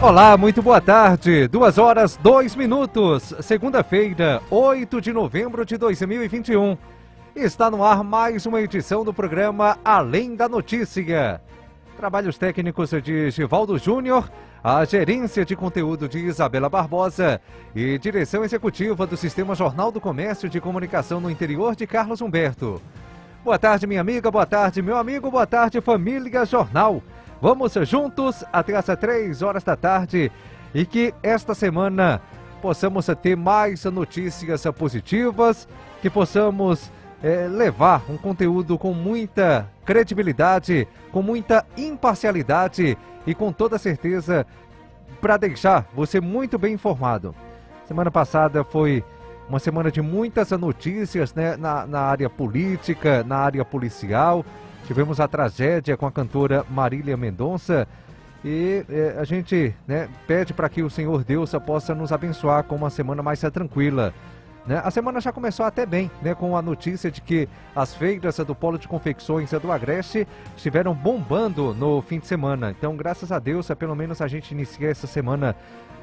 Olá, muito boa tarde. 2h02, segunda-feira, 8 de novembro de 2021. Está no ar mais uma edição do programa Além da Notícia. Trabalhos técnicos de Givaldo Júnior, a gerência de conteúdo de Isabela Barbosa e direção executiva do Sistema Jornal do Comércio de Comunicação no Interior de Carlos Humberto. Boa tarde, minha amiga, boa tarde, meu amigo, boa tarde, família Jornal. Vamos juntos até às 3 horas da tarde e que esta semana possamos ter mais notícias positivas, que possamos levar um conteúdo com muita credibilidade, com muita imparcialidade e com toda certeza para deixar você muito bem informado. Semana passada foi uma semana de muitas notícias, né, na área política, na área policial. Tivemos a tragédia com a cantora Marília Mendonça e a gente, né, pede para que o Senhor Deus possa nos abençoar com uma semana mais tranquila. Né? A semana já começou até bem, né, com a notícia de que as feiras do Polo de Confecções do Agreste estiveram bombando no fim de semana. Então, graças a Deus, pelo menos a gente inicia essa semana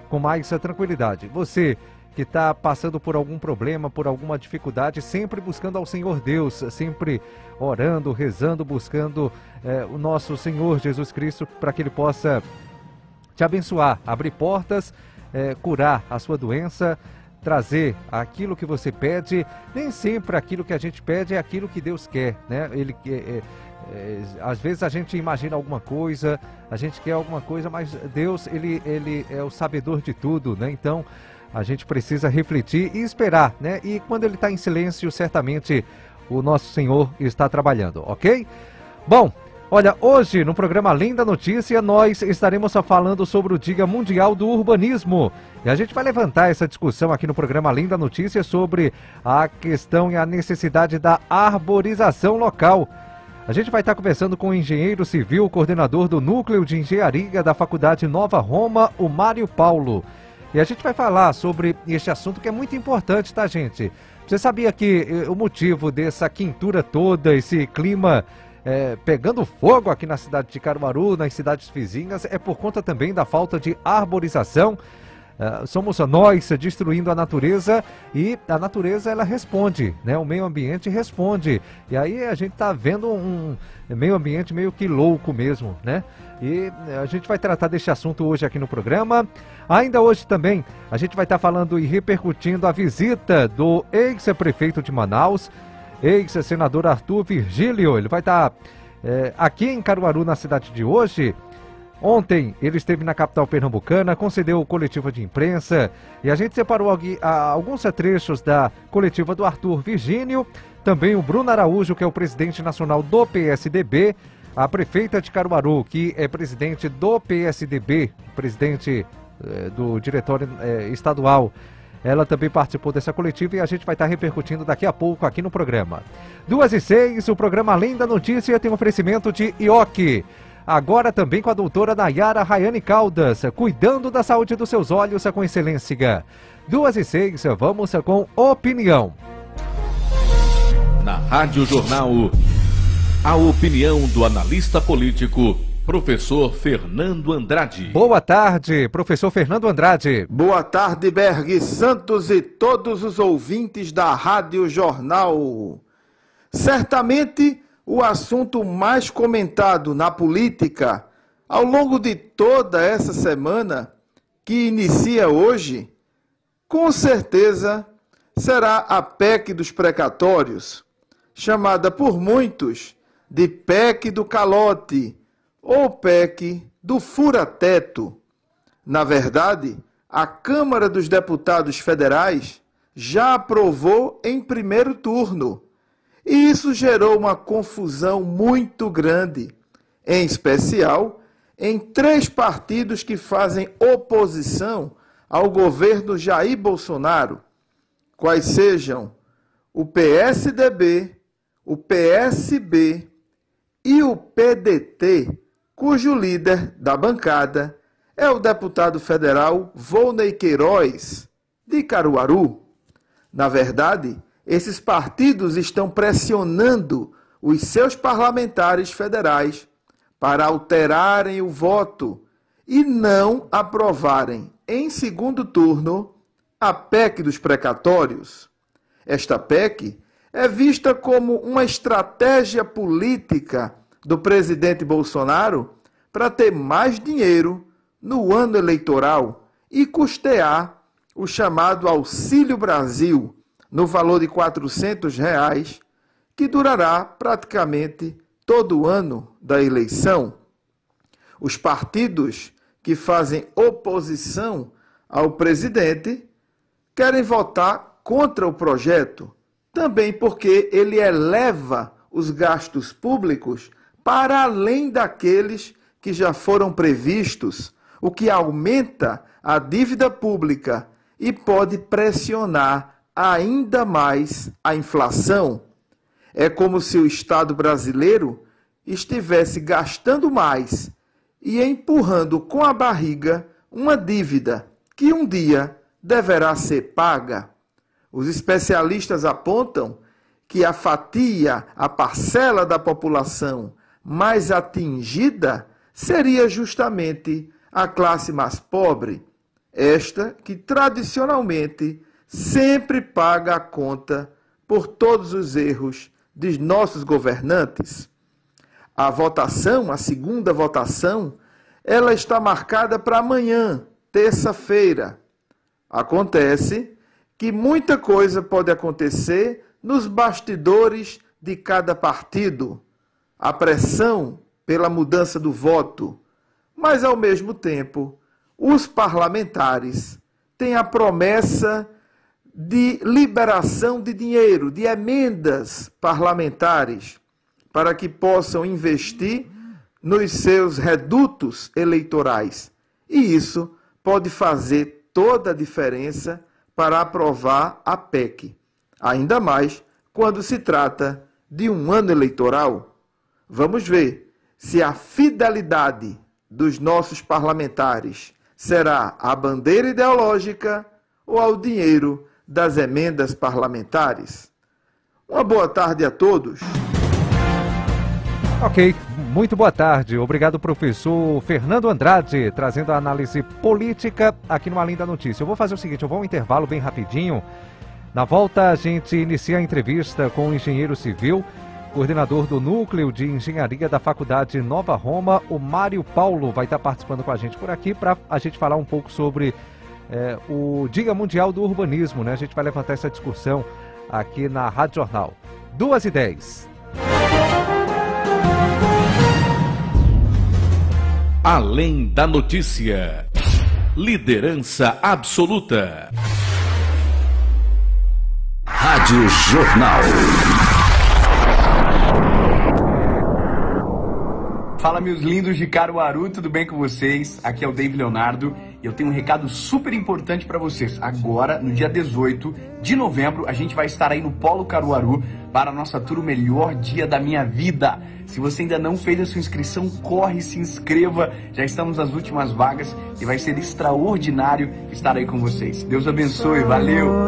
com mais tranquilidade. Você que está passando por algum problema, por alguma dificuldade, sempre buscando ao Senhor Deus, sempre orando, rezando, buscando o nosso Senhor Jesus Cristo para que Ele possa te abençoar, abrir portas, curar a sua doença, trazer aquilo que você pede. Nem sempre aquilo que a gente pede é aquilo que Deus quer, né? Às vezes a gente imagina alguma coisa, a gente quer alguma coisa, mas Deus, ele é o sabedor de tudo, né? Então, a gente precisa refletir e esperar, né? E quando ele está em silêncio, certamente o nosso Senhor está trabalhando, ok? Bom, olha, hoje no programa Além da Notícia, nós estaremos falando sobre o Dia Mundial do Urbanismo. E a gente vai levantar essa discussão aqui no programa Além da Notícia sobre a questão e a necessidade da arborização local. A gente vai estar conversando com o engenheiro civil, coordenador do Núcleo de Engenharia da Faculdade Nova Roma, o Mário Paulo. E a gente vai falar sobre este assunto que é muito importante, tá, gente? Você sabia que o motivo dessa quintura toda, esse clima pegando fogo aqui na cidade de Caruaru, nas cidades vizinhas, é por conta também da falta de arborização? Somos nós destruindo a natureza e a natureza ela responde, né? O meio ambiente responde. E aí a gente tá vendo um meio ambiente meio que louco mesmo, né? E a gente vai tratar desse assunto hoje aqui no programa. Ainda hoje também a gente vai estar falando e repercutindo a visita do ex-prefeito de Manaus, ex-senador Arthur Virgílio. Ele vai estar aqui em Caruaru, na cidade de hoje. Ontem ele esteve na capital pernambucana, concedeu coletiva de imprensa e a gente separou alguns trechos da coletiva do Arthur Virgílio, também o Bruno Araújo, que é o presidente nacional do PSDB, a prefeita de Caruaru, que é presidente do PSDB, presidente do diretório estadual. Ela também participou dessa coletiva e a gente vai estar repercutindo daqui a pouco aqui no programa. 2h06, o programa Além da Notícia tem um oferecimento de Ioki. Agora também com a doutora Nayara Rayane Caldas, cuidando da saúde dos seus olhos com excelência. 2h06, vamos com opinião. Na Rádio Jornal, a opinião do analista político, professor Fernando Andrade. Boa tarde, professor Fernando Andrade. Boa tarde, Berg Santos e todos os ouvintes da Rádio Jornal. Certamente, o assunto mais comentado na política ao longo de toda essa semana, que inicia hoje, com certeza será a PEC dos precatórios, chamada por muitos de PEC do calote ou PEC do fura-teto. Na verdade, a Câmara dos Deputados Federais já aprovou em primeiro turno. E isso gerou uma confusão muito grande, em especial em 3 partidos que fazem oposição ao governo Jair Bolsonaro, quais sejam o PSDB, o PSB e o PDT, cujo líder da bancada é o deputado federal Volney Queiroz, de Caruaru. Na verdade, esses partidos estão pressionando os seus parlamentares federais para alterarem o voto e não aprovarem em segundo turno a PEC dos precatórios. Esta PEC é vista como uma estratégia política do presidente Bolsonaro para ter mais dinheiro no ano eleitoral e custear o chamado Auxílio Brasil, no valor de R$ 400, que durará praticamente todo o ano da eleição. Os partidos que fazem oposição ao presidente querem votar contra o projeto, também porque ele eleva os gastos públicos para além daqueles que já foram previstos, o que aumenta a dívida pública e pode pressionar ainda mais a inflação. É como se o Estado brasileiro estivesse gastando mais e empurrando com a barriga uma dívida que um dia deverá ser paga. Os especialistas apontam que a fatia, a parcela da população mais atingida seria justamente a classe mais pobre, esta que tradicionalmente sempre paga a conta por todos os erros de nossos governantes. A votação, a segunda votação, ela está marcada para amanhã, terça-feira. Acontece que muita coisa pode acontecer nos bastidores de cada partido. A pressão pela mudança do voto, mas ao mesmo tempo, os parlamentares têm a promessa de liberação de dinheiro, de emendas parlamentares, para que possam investir nos seus redutos eleitorais. E isso pode fazer toda a diferença para aprovar a PEC, ainda mais quando se trata de um ano eleitoral. Vamos ver se a fidelidade dos nossos parlamentares será à bandeira ideológica ou ao dinheiro das emendas parlamentares. Uma boa tarde a todos. Ok, muito boa tarde. Obrigado, professor Fernando Andrade, trazendo a análise política aqui no Além da Notícia. Eu vou fazer o seguinte, eu vou um intervalo bem rapidinho. Na volta, a gente inicia a entrevista com o engenheiro civil, coordenador do Núcleo de Engenharia da Faculdade Nova Roma, o Mário Paulo, vai estar participando com a gente por aqui para a gente falar um pouco sobre o Dia Mundial do Urbanismo, né? A gente vai levantar essa discussão aqui na Rádio Jornal. 2h10. Além da Notícia. Liderança absoluta. Rádio Jornal. Fala, meus lindos de Caruaru, tudo bem com vocês? Aqui é o David Leonardo e eu tenho um recado super importante para vocês. Agora, no dia 18 de novembro, a gente vai estar aí no Polo Caruaru para a nossa tour O Melhor Dia da Minha Vida. Se você ainda não fez a sua inscrição, corre, se inscreva. Já estamos nas últimas vagas e vai ser extraordinário estar aí com vocês. Deus abençoe, valeu!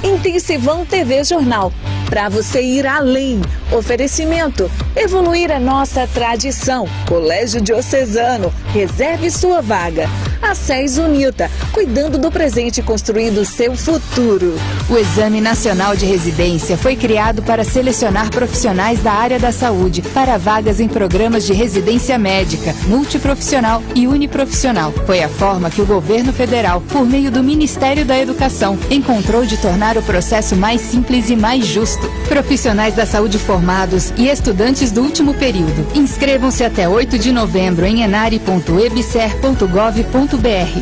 Intensivão TV Jornal, para você ir além. Oferecimento, evoluir a nossa tradição. Colégio Diocesano, reserve sua vaga. A SES Unita, cuidando do presente e construindo seu futuro. O Exame Nacional de Residência foi criado para selecionar profissionais da área da saúde para vagas em programas de residência médica, multiprofissional e uniprofissional. Foi a forma que o governo federal, por meio do Ministério da Educação, encontrou de tornar o processo mais simples e mais justo. Profissionais da saúde formados e estudantes do último período. Inscrevam-se até 8 de novembro em enare.ebser.gov.br.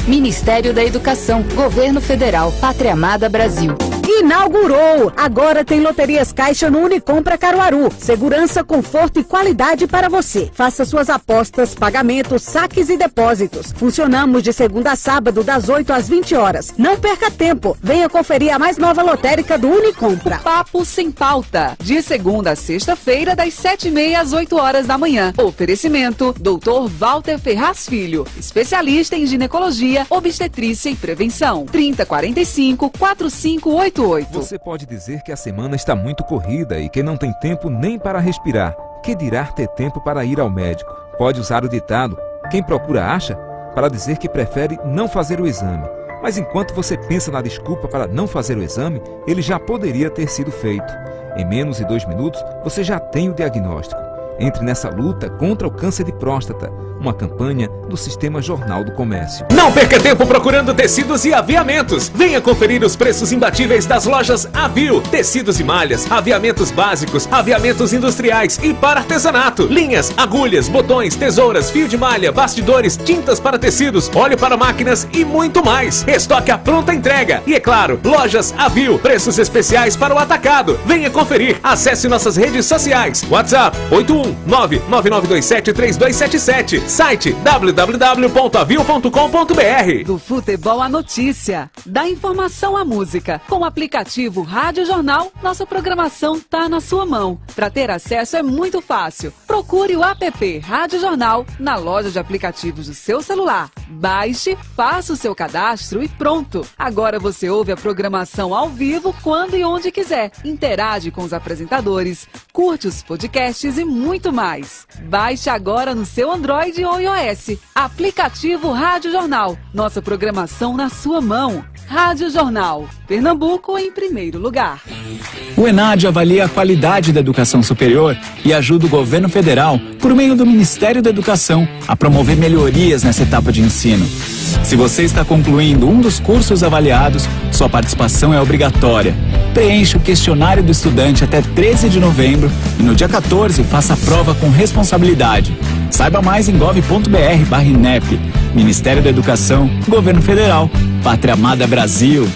Ministério da Educação, Governo Federal, Pátria Amada Brasil. Inaugurou! Agora tem Loterias Caixa no Unicompra Caruaru. Segurança, conforto e qualidade para você. Faça suas apostas, pagamentos, saques e depósitos. Funcionamos de segunda a sábado, das 8 às 20 horas. Não perca tempo. Venha conferir a mais nova lotérica do Unicompra. Papo Sem Pauta. De segunda a sexta-feira, das 7h30 às 8 horas da manhã. Oferecimento, Dr. Walter Ferraz Filho. Especialista em ginecologia, obstetrícia e prevenção. 3045-4588. 88. Você pode dizer que a semana está muito corrida e que não tem tempo nem para respirar. Que dirá ter tempo para ir ao médico? Pode usar o ditado "quem procura acha" para dizer que prefere não fazer o exame. Mas enquanto você pensa na desculpa para não fazer o exame, ele já poderia ter sido feito. Em menos de 2 minutos, você já tem o diagnóstico. Entre nessa luta contra o câncer de próstata, uma campanha do Sistema Jornal do Comércio. Não perca tempo procurando tecidos e aviamentos. Venha conferir os preços imbatíveis das lojas Avio. Tecidos e malhas, aviamentos básicos, aviamentos industriais e para artesanato. Linhas, agulhas, botões, tesouras, fio de malha, bastidores, tintas para tecidos, óleo para máquinas e muito mais. Estoque à pronta entrega. E é claro, lojas Avio. Preços especiais para o atacado. Venha conferir. Acesse nossas redes sociais. WhatsApp 819-9927-3277. Site www.avio.com.br. Do futebol à notícia, da informação à música. Com o aplicativo Rádio Jornal, nossa programação tá na sua mão. Para ter acesso é muito fácil. Procure o app Rádio Jornal na loja de aplicativos do seu celular. Baixe, faça o seu cadastro e pronto. Agora você ouve a programação ao vivo quando e onde quiser. Interage com os apresentadores, curte os podcasts e muito mais. Baixe agora no seu Android ou iOS. Aplicativo Rádio Jornal. Nossa programação na sua mão. Rádio Jornal. Pernambuco em primeiro lugar. O ENAD avalia a qualidade da educação superior e ajuda o governo federal, por meio do Ministério da Educação, a promover melhorias nessa etapa de ensino. Se você está concluindo um dos cursos avaliados, sua participação é obrigatória. Preencha o questionário do estudante até 13 de novembro e no dia 14 faça a prova com responsabilidade. Saiba mais em gov.br/INEP. Ministério da Educação, Governo Federal, Pátria Amada Brasil.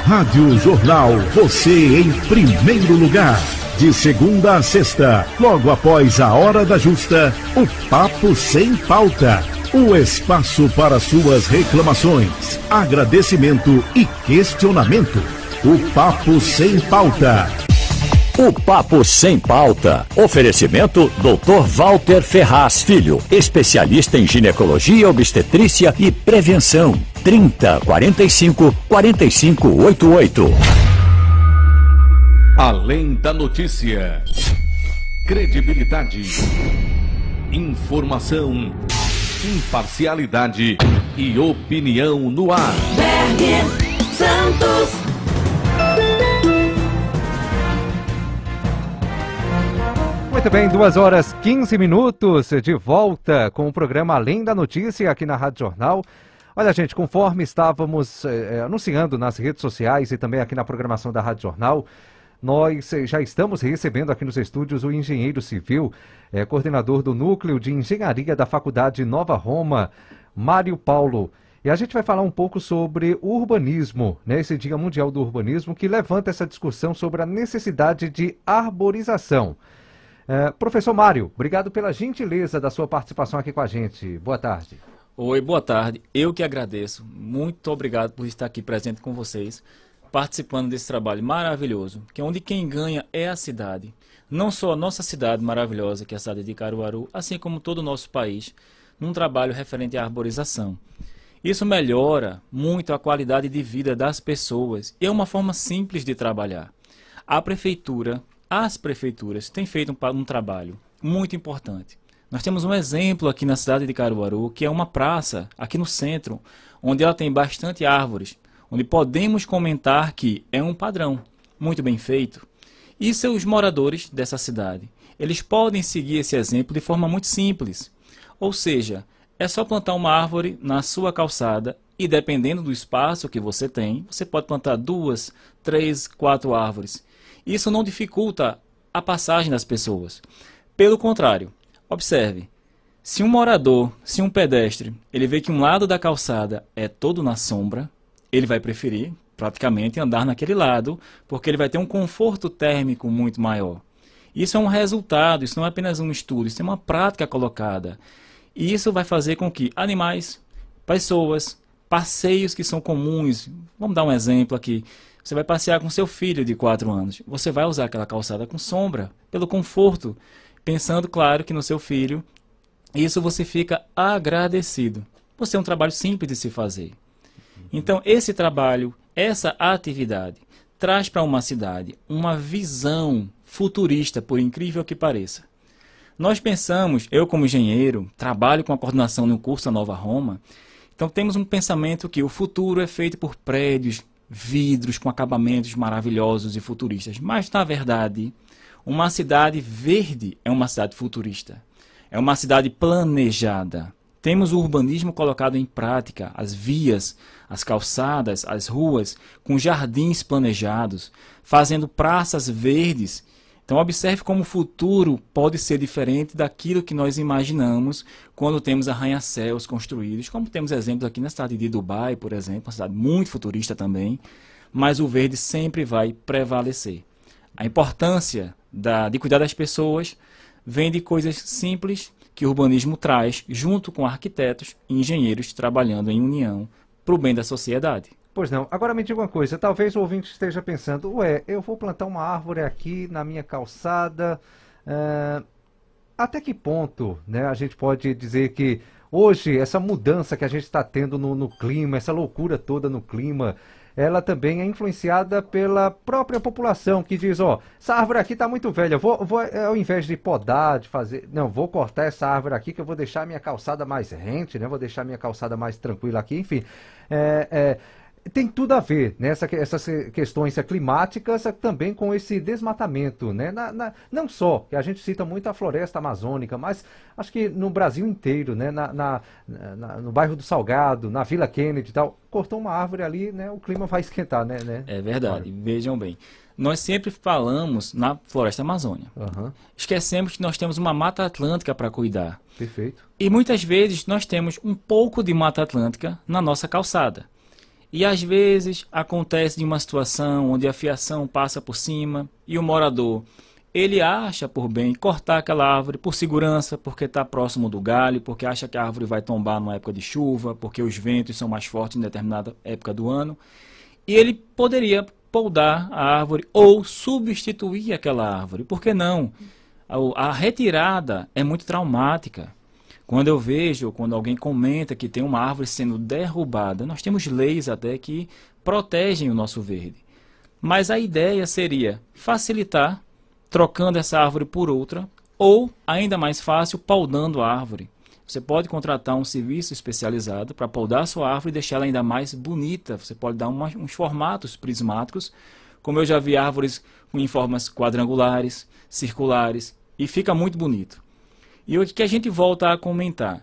Rádio Jornal, você em primeiro lugar. De segunda a sexta, logo após a hora da justa, o Papo Sem Pauta. O espaço para suas reclamações, agradecimento e questionamento. O Papo Sem Pauta. O Papo Sem Pauta. Oferecimento Dr. Walter Ferraz Filho, especialista em ginecologia, obstetrícia e prevenção. 3045-4588. Além da notícia, credibilidade, informação, imparcialidade e opinião no ar. Berg Santos. Muito bem, 2h15, de volta com o programa Além da Notícia aqui na Rádio Jornal. Olha, gente, conforme estávamos anunciando nas redes sociais e também aqui na programação da Rádio Jornal, nós já estamos recebendo aqui nos estúdios o engenheiro civil, coordenador do Núcleo de Engenharia da Faculdade Nova Roma, Mário Paulo. E a gente vai falar um pouco sobre o urbanismo, né? Esse Dia Mundial do Urbanismo, que levanta essa discussão sobre a necessidade de arborização. Professor Mário, obrigado pela gentileza da sua participação aqui com a gente. Boa tarde. Oi, boa tarde. Eu que agradeço. Muito obrigado por estar aqui presente com vocês, participando desse trabalho maravilhoso, que é onde quem ganha é a cidade. Não só a nossa cidade maravilhosa, que é a cidade de Caruaru, assim como todo o nosso país, num trabalho referente à arborização. Isso melhora muito a qualidade de vida das pessoas e é uma forma simples de trabalhar. As prefeituras têm feito um trabalho muito importante. Nós temos um exemplo aqui na cidade de Caruaru, que é uma praça aqui no centro, onde ela tem bastante árvores, onde podemos comentar que é um padrão muito bem feito. E seus moradores dessa cidade, eles podem seguir esse exemplo de forma muito simples. Ou seja, é só plantar uma árvore na sua calçada e dependendo do espaço que você tem, você pode plantar 2, 3, 4 árvores. Isso não dificulta a passagem das pessoas. Pelo contrário, observe, se um morador, se um pedestre, ele vê que um lado da calçada é todo na sombra, ele vai preferir praticamente andar naquele lado, porque ele vai ter um conforto térmico muito maior. Isso é um resultado, isso não é apenas um estudo, isso é uma prática colocada. E isso vai fazer com que animais, pessoas, passeios que são comuns, vamos dar um exemplo aqui, você vai passear com seu filho de 4 anos, você vai usar aquela calçada com sombra, pelo conforto, pensando, claro, que no seu filho, isso você fica agradecido. Você é um trabalho simples de se fazer. Então, esse trabalho, essa atividade, traz para uma cidade uma visão futurista, por incrível que pareça. Nós pensamos, eu como engenheiro, trabalho com a coordenação no curso da Nova Roma, então temos um pensamento que o futuro é feito por prédios, vidros com acabamentos maravilhosos e futuristas. Mas, na verdade, uma cidade verde é uma cidade futurista. É uma cidade planejada. Temos o urbanismo colocado em prática, as vias, as calçadas, as ruas, com jardins planejados, fazendo praças verdes. Então, observe como o futuro pode ser diferente daquilo que nós imaginamos quando temos arranha-céus construídos, como temos exemplos aqui na cidade de Dubai, por exemplo, uma cidade muito futurista também, mas o verde sempre vai prevalecer. A importância de cuidar das pessoas vem de coisas simples que o urbanismo traz, junto com arquitetos e engenheiros trabalhando em união para o bem da sociedade. Pois não. Agora me diga uma coisa, talvez o ouvinte esteja pensando, ué, eu vou plantar uma árvore aqui na minha calçada, até que ponto, né, a gente pode dizer que hoje essa mudança que a gente está tendo no clima, essa loucura toda no clima, ela também é influenciada pela própria população que diz, ó, essa árvore aqui está muito velha, vou ao invés de podar, de fazer, não, vou cortar essa árvore aqui que eu vou deixar a minha calçada mais rente, né, vou deixar a minha calçada mais tranquila aqui, enfim, tem tudo a ver, né, essas questões climáticas também com esse desmatamento, né? Não só, que a gente cita muito a floresta amazônica, mas acho que no Brasil inteiro, né? No bairro do Salgado, na Vila Kennedy e tal, cortou uma árvore ali, né? O clima vai esquentar, né? É verdade, vejam bem. Nós sempre falamos na floresta amazônica. Esquecemos que nós temos uma Mata Atlântica para cuidar. Perfeito. E muitas vezes nós temos um pouco de Mata Atlântica na nossa calçada. E às vezes acontece de uma situação onde a fiação passa por cima e o morador, ele acha por bem cortar aquela árvore por segurança, porque está próximo do galho, porque acha que a árvore vai tombar numa época de chuva, porque os ventos são mais fortes em determinada época do ano. E ele poderia podar a árvore ou substituir aquela árvore. Por que não? A retirada é muito traumática. Quando eu vejo, quando alguém comenta que tem uma árvore sendo derrubada, nós temos leis até que protegem o nosso verde. Mas a ideia seria facilitar, trocando essa árvore por outra, ou, ainda mais fácil, podando a árvore. Você pode contratar um serviço especializado para podar a sua árvore e deixá-la ainda mais bonita. Você pode dar uns formatos prismáticos, como eu já vi árvores em formas quadrangulares, circulares, e fica muito bonito. E o que a gente volta a comentar?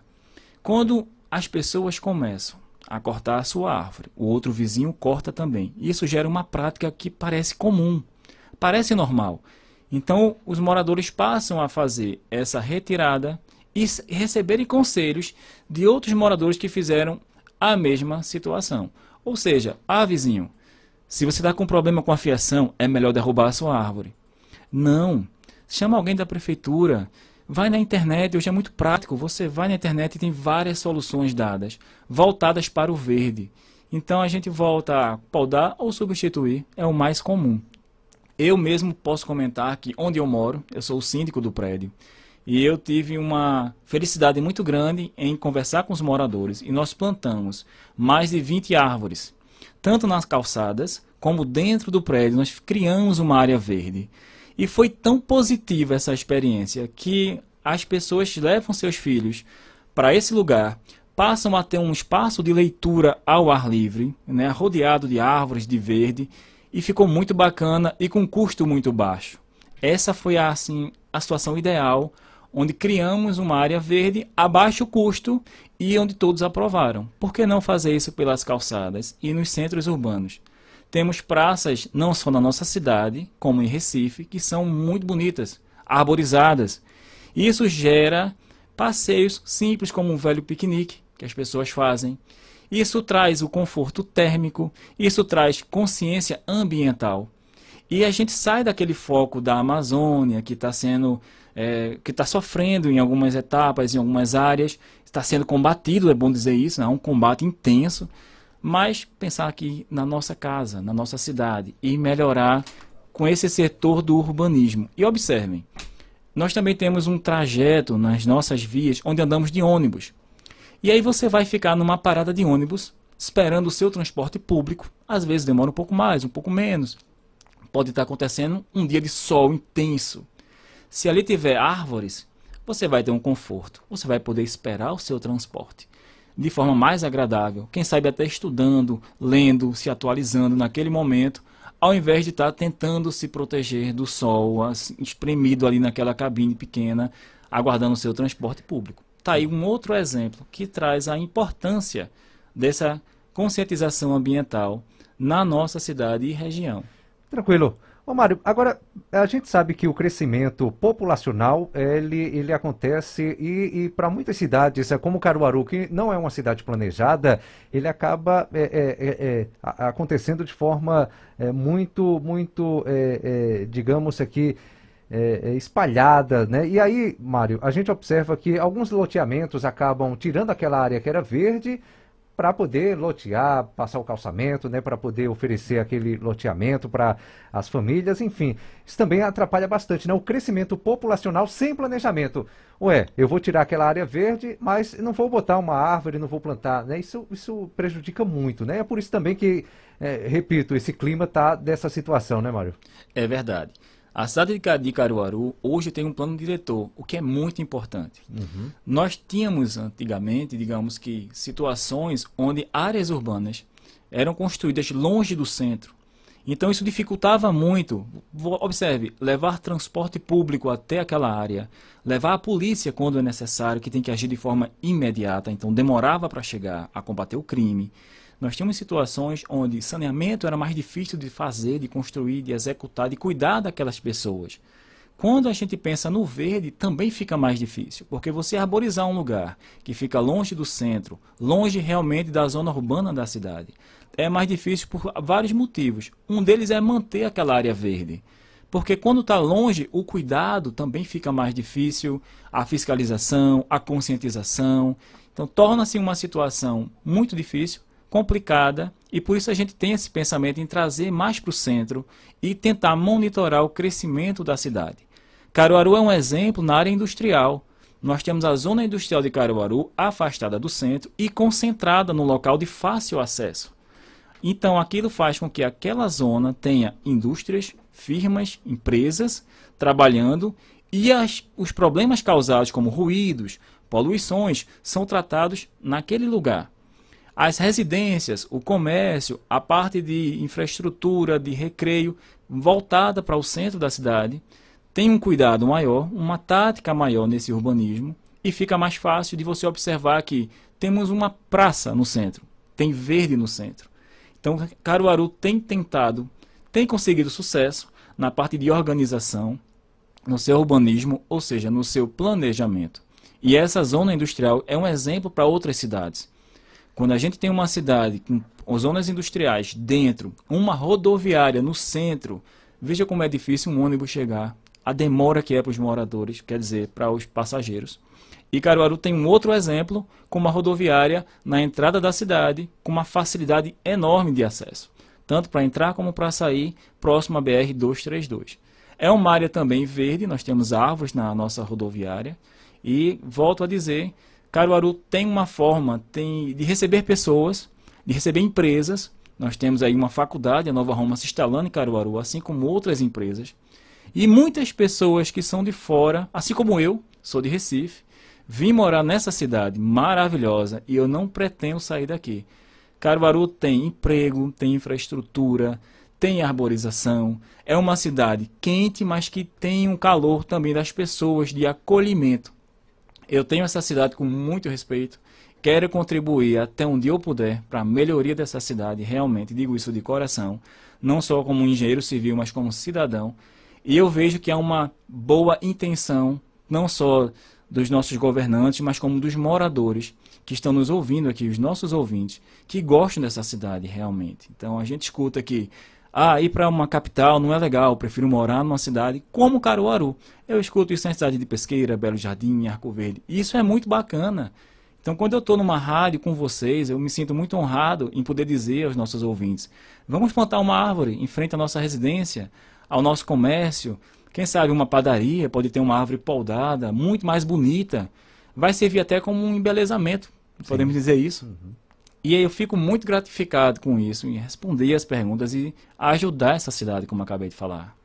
Quando as pessoas começam a cortar a sua árvore, o outro vizinho corta também. Isso gera uma prática que parece comum, parece normal. Então, os moradores passam a fazer essa retirada e receberem conselhos de outros moradores que fizeram a mesma situação. Ou seja, vizinho, se você está com problema com a fiação, é melhor derrubar a sua árvore. Não, chama alguém da prefeitura. Vai na internet, hoje é muito prático, você vai na internet e tem várias soluções dadas, voltadas para o verde. Então a gente volta a podar ou substituir, é o mais comum. Eu mesmo posso comentar que onde eu moro, eu sou o síndico do prédio, e eu tive uma felicidade muito grande em conversar com os moradores, e nós plantamos mais de 20 árvores, tanto nas calçadas como dentro do prédio, nós criamos uma área verde. E foi tão positiva essa experiência que as pessoas levam seus filhos para esse lugar, passam a ter um espaço de leitura ao ar livre, né, rodeado de árvores de verde, e ficou muito bacana e com custo muito baixo. Essa foi a situação ideal, onde criamos uma área verde a baixo custo e onde todos aprovaram. Por que não fazer isso pelas calçadas e nos centros urbanos? Temos praças, não só na nossa cidade, como em Recife, que são muito bonitas, arborizadas. Isso gera passeios simples, como um velho piquenique, que as pessoas fazem. Isso traz o conforto térmico, isso traz consciência ambiental. E a gente sai daquele foco da Amazônia, que está sofrendo em algumas etapas, em algumas áreas, está sendo combatido, é bom dizer isso, é um combate intenso. Mas pensar aqui na nossa casa, na nossa cidade e melhorar com esse setor do urbanismo. E observem, nós também temos um trajeto nas nossas vias onde andamos de ônibus. E aí você vai ficar numa parada de ônibus esperando o seu transporte público. Às vezes demora um pouco mais, um pouco menos. Pode estar acontecendo um dia de sol intenso. Se ali tiver árvores, você vai ter um conforto. Você vai poder esperar o seu transporte de forma mais agradável. Quem sabe até estudando, lendo, se atualizando naquele momento, ao invés de estar tentando se proteger do sol, espremido ali naquela cabine pequena, aguardando o seu transporte público. Está aí um outro exemplo que traz a importância dessa conscientização ambiental na nossa cidade e região. Tranquilo. Ô Mário, agora a gente sabe que o crescimento populacional ele acontece e para muitas cidades, como Caruaru, que não é uma cidade planejada, ele acaba acontecendo de forma muito, digamos aqui, espalhada, né? E aí, Mário, a gente observa que alguns loteamentos acabam tirando aquela área que era verde para poder lotear, passar o calçamento, né, para poder oferecer aquele loteamento para as famílias, enfim. Isso também atrapalha bastante, né? O crescimento populacional sem planejamento. Ué, eu vou tirar aquela área verde, mas não vou botar uma árvore, não vou plantar, né? Isso prejudica muito, né? É por isso também que, repito, esse clima está dessa situação, né, Mário? É verdade. A cidade de Caruaru hoje tem um plano diretor, o que é muito importante. Uhum. Nós tínhamos antigamente, digamos que, situações onde áreas urbanas eram construídas longe do centro. Então isso dificultava muito. Observe, levar transporte público até aquela área, levar a polícia quando é necessário, que tem que agir de forma imediata, então demorava para chegar a combater o crime. Nós tínhamos situações onde saneamento era mais difícil de fazer, de construir, de executar, de cuidar daquelas pessoas. Quando a gente pensa no verde, também fica mais difícil, porque você arborizar um lugar que fica longe do centro, longe realmente da zona urbana da cidade, é mais difícil por vários motivos. Um deles é manter aquela área verde. Porque quando está longe, o cuidado também fica mais difícil, a fiscalização, a conscientização. Então torna-se uma situação muito difícil, complicada, e por isso a gente tem esse pensamento em trazer mais para o centro e tentar monitorar o crescimento da cidade. Caruaru é um exemplo na área industrial. Nós temos a zona industrial de Caruaru afastada do centro e concentrada no local de fácil acesso. Então aquilo faz com que aquela zona tenha indústrias, firmas, empresas trabalhando e os problemas causados como ruídos, poluições, são tratados naquele lugar. As residências, o comércio, a parte de infraestrutura, de recreio, voltada para o centro da cidade, tem um cuidado maior, uma tática maior nesse urbanismo, e fica mais fácil de você observar que temos uma praça no centro, tem verde no centro. Então, Caruaru tem conseguido sucesso na parte de organização, no seu urbanismo, ou seja, no seu planejamento. E essa zona industrial é um exemplo para outras cidades. Quando a gente tem uma cidade com zonas industriais dentro, uma rodoviária no centro, veja como é difícil um ônibus chegar, a demora que é para os moradores, quer dizer, para os passageiros. E Caruaru tem um outro exemplo, com uma rodoviária na entrada da cidade, com uma facilidade enorme de acesso, tanto para entrar como para sair, próximo à BR-232. É uma área também verde, nós temos árvores na nossa rodoviária, e volto a dizer, Caruaru tem uma forma de receber pessoas, de receber empresas. Nós temos aí uma faculdade, a Nova Roma, se instalando em Caruaru, assim como outras empresas. E muitas pessoas que são de fora, assim como eu, sou de Recife, vim morar nessa cidade maravilhosa e eu não pretendo sair daqui. Caruaru tem emprego, tem infraestrutura, tem arborização. É uma cidade quente, mas que tem um calor também das pessoas, de acolhimento. Eu tenho essa cidade com muito respeito, quero contribuir até onde eu puder para a melhoria dessa cidade, realmente, digo isso de coração, não só como engenheiro civil, mas como cidadão. E eu vejo que há uma boa intenção, não só dos nossos governantes, mas como dos moradores que estão nos ouvindo aqui, os nossos ouvintes, que gostam dessa cidade realmente. Então a gente escuta que ir para uma capital não é legal, eu prefiro morar numa cidade como Caruaru. Eu escuto isso na cidade de Pesqueira, Belo Jardim, Arco Verde. E isso é muito bacana. Então, quando eu estou numa rádio com vocês, eu me sinto muito honrado em poder dizer aos nossos ouvintes: vamos plantar uma árvore em frente à nossa residência, ao nosso comércio. Quem sabe uma padaria pode ter uma árvore poldada, muito mais bonita. Vai servir até como um embelezamento, podemos dizer isso. E aí eu fico muito gratificado com isso, em responder as perguntas e ajudar essa cidade, como eu acabei de falar.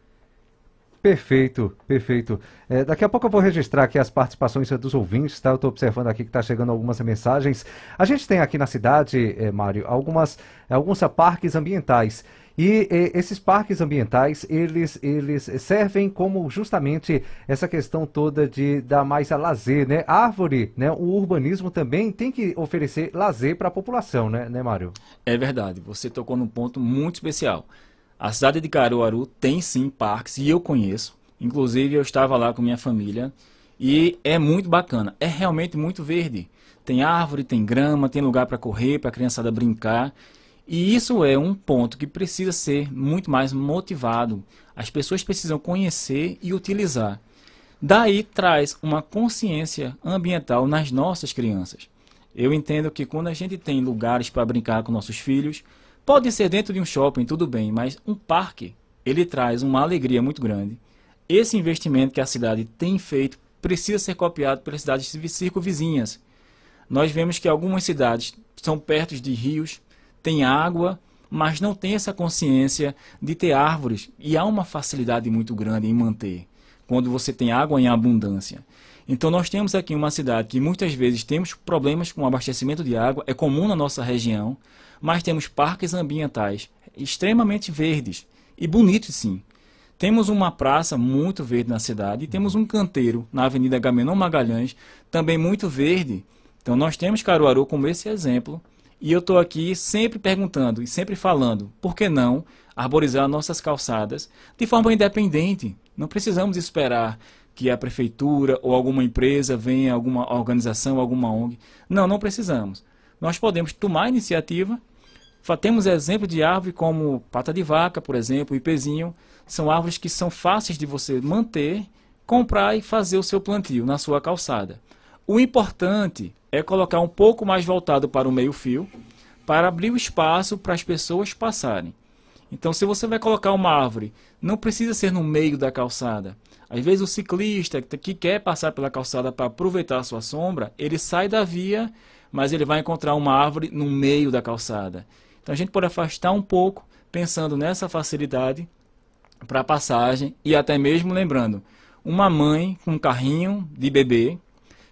Perfeito, perfeito. Daqui a pouco eu vou registrar aqui as participações dos ouvintes, tá? Eu estou observando aqui que está chegando algumas mensagens. A gente tem aqui na cidade, Mário, alguns parques ambientais. E esses parques ambientais, eles servem como justamente essa questão toda de dar mais a lazer, né? A árvore, né? O urbanismo também tem que oferecer lazer para a população, né, Mário? É verdade, você tocou num ponto muito especial. A cidade de Caruaru tem sim parques, e eu conheço. Inclusive eu estava lá com minha família e é muito bacana. É realmente muito verde. Tem árvore, tem grama, tem lugar para correr, para a criançada brincar. E isso é um ponto que precisa ser muito mais motivado. As pessoas precisam conhecer e utilizar. Daí traz uma consciência ambiental nas nossas crianças. Eu entendo que quando a gente tem lugares para brincar com nossos filhos, pode ser dentro de um shopping, tudo bem, mas um parque, ele traz uma alegria muito grande. Esse investimento que a cidade tem feito precisa ser copiado pelas cidades circunvizinhas. Nós vemos que algumas cidades são perto de rios, tem água, mas não tem essa consciência de ter árvores. E há uma facilidade muito grande em manter, quando você tem água em abundância. Então nós temos aqui uma cidade que muitas vezes temos problemas com o abastecimento de água, é comum na nossa região, mas temos parques ambientais extremamente verdes e bonitos sim. Temos uma praça muito verde na cidade e temos um canteiro na Avenida Agamenon Magalhães, também muito verde. Então nós temos Caruaru como esse exemplo e eu estou aqui sempre perguntando e sempre falando, por que não arborizar nossas calçadas de forma independente? Não precisamos esperar que a prefeitura ou alguma empresa venha, alguma organização, alguma ONG. Não precisamos. Nós podemos tomar a iniciativa. Temos exemplo de árvore como pata de vaca, por exemplo, ipezinho. São árvores que são fáceis de você manter, comprar e fazer o seu plantio na sua calçada. O importante é colocar um pouco mais voltado para o meio-fio, para abrir o espaço para as pessoas passarem. Então, se você vai colocar uma árvore, não precisa ser no meio da calçada. Às vezes o ciclista que quer passar pela calçada para aproveitar a sua sombra, ele sai da via, mas ele vai encontrar uma árvore no meio da calçada. Então a gente pode afastar um pouco, pensando nessa facilidade para a passagem e até mesmo lembrando, uma mãe com um carrinho de bebê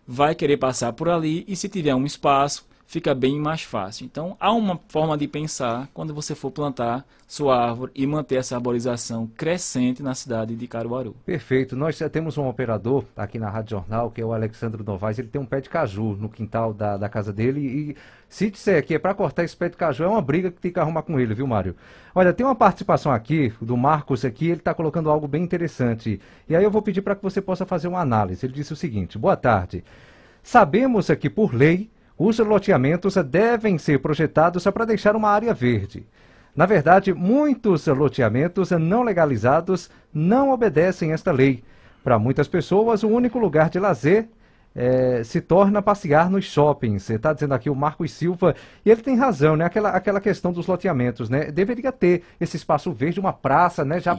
vai querer passar por ali e se tiver um espaço, fica bem mais fácil. Então há uma forma de pensar quando você for plantar sua árvore e manter essa arborização crescente na cidade de Caruaru. Perfeito. Nós já temos um operador aqui na Rádio Jornal, que é o Alexandre Novaes. Ele tem um pé de caju no quintal da casa dele e se disser que é para cortar esse pé de caju, é uma briga que tem que arrumar com ele, viu, Mário? Olha, tem uma participação aqui do Marcos aqui, ele está colocando algo bem interessante. E aí eu vou pedir para que você possa fazer uma análise. Ele disse o seguinte: boa tarde. Sabemos que por lei os loteamentos devem ser projetados para deixar uma área verde. Na verdade, muitos loteamentos não legalizados não obedecem esta lei. Para muitas pessoas, o único lugar de lazer se torna passear nos shoppings. Está dizendo aqui o Marcos Silva, e ele tem razão, né? Aquela questão dos loteamentos, né? Deveria ter esse espaço verde, uma praça, né? Já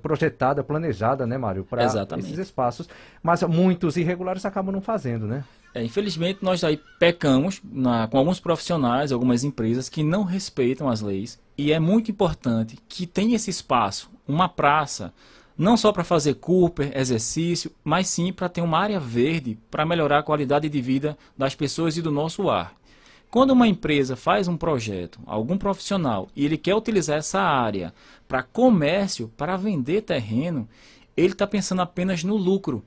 projetada, planejada, né, Mário? Para esses espaços, mas muitos irregulares acabam não fazendo, né? Infelizmente, nós aí pecamos com alguns profissionais, algumas empresas que não respeitam as leis. E é muito importante que tenha esse espaço, uma praça, não só para fazer Cooper, exercício, mas sim para ter uma área verde para melhorar a qualidade de vida das pessoas e do nosso ar. Quando uma empresa faz um projeto, algum profissional, e ele quer utilizar essa área para comércio, para vender terreno, ele está pensando apenas no lucro.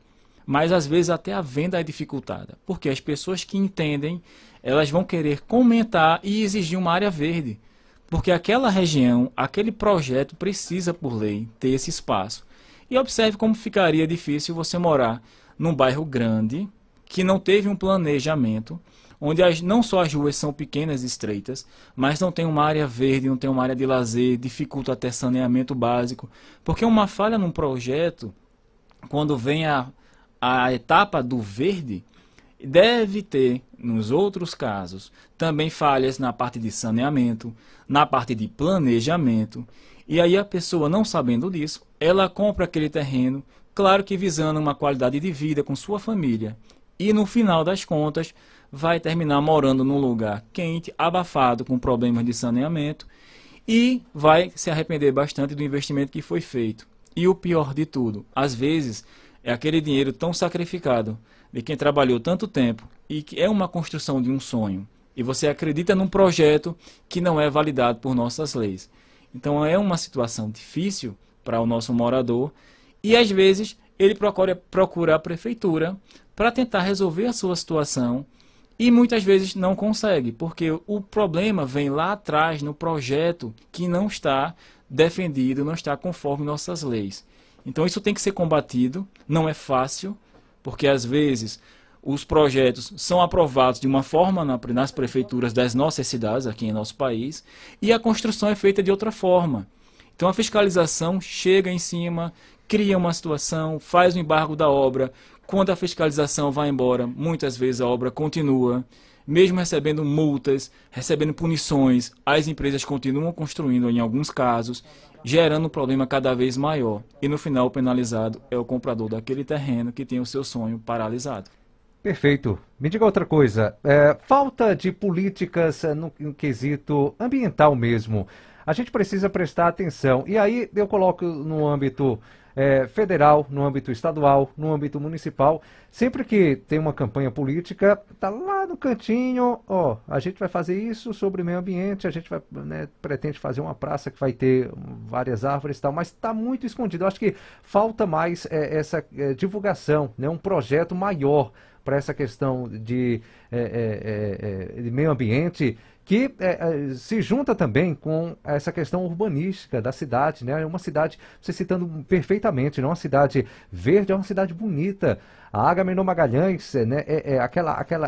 Mas às vezes até a venda é dificultada, porque as pessoas que entendem, elas vão querer comentar e exigir uma área verde, porque aquela região, aquele projeto precisa por lei ter esse espaço. E observe como ficaria difícil você morar num bairro grande, que não teve um planejamento, onde não só as ruas são pequenas e estreitas, mas não tem uma área verde, não tem uma área de lazer, dificulta até saneamento básico, porque uma falha num projeto, quando vem a etapa do verde, deve ter, nos outros casos, também falhas na parte de saneamento, na parte de planejamento, e aí a pessoa, não sabendo disso, ela compra aquele terreno, claro que visando uma qualidade de vida com sua família, e no final das contas, vai terminar morando num lugar quente, abafado, com problemas de saneamento, e vai se arrepender bastante do investimento que foi feito. E o pior de tudo, às vezes, é aquele dinheiro tão sacrificado de quem trabalhou tanto tempo e que é uma construção de um sonho. E você acredita num projeto que não é validado por nossas leis. Então é uma situação difícil para o nosso morador e às vezes ele procura a prefeitura para tentar resolver a sua situação e muitas vezes não consegue, porque o problema vem lá atrás no projeto que não está defendido, não está conforme nossas leis. Então isso tem que ser combatido, não é fácil, porque às vezes os projetos são aprovados de uma forma nas prefeituras das nossas cidades, aqui em nosso país, e a construção é feita de outra forma. Então a fiscalização chega em cima, cria uma situação, faz o embargo da obra. Quando a fiscalização vai embora, muitas vezes a obra continua, mesmo recebendo multas, recebendo punições, as empresas continuam construindo em alguns casos, gerando um problema cada vez maior. E no final o penalizado é o comprador daquele terreno que tem o seu sonho paralisado. Perfeito. Me diga outra coisa, falta de políticas no quesito ambiental mesmo. A gente precisa prestar atenção. E aí eu coloco no âmbito federal, no âmbito estadual, no âmbito municipal. Sempre que tem uma campanha política, tá lá no cantinho, ó, a gente vai fazer isso sobre meio ambiente, a gente vai, pretende fazer uma praça que vai ter várias árvores e tal, mas está muito escondido. Eu acho que falta mais essa divulgação, né, um projeto maior para essa questão de meio ambiente, que se junta também com essa questão urbanística da cidade, né? É uma cidade, você citando perfeitamente, não é uma cidade verde, é uma cidade bonita. A Agamenon Magalhães, né?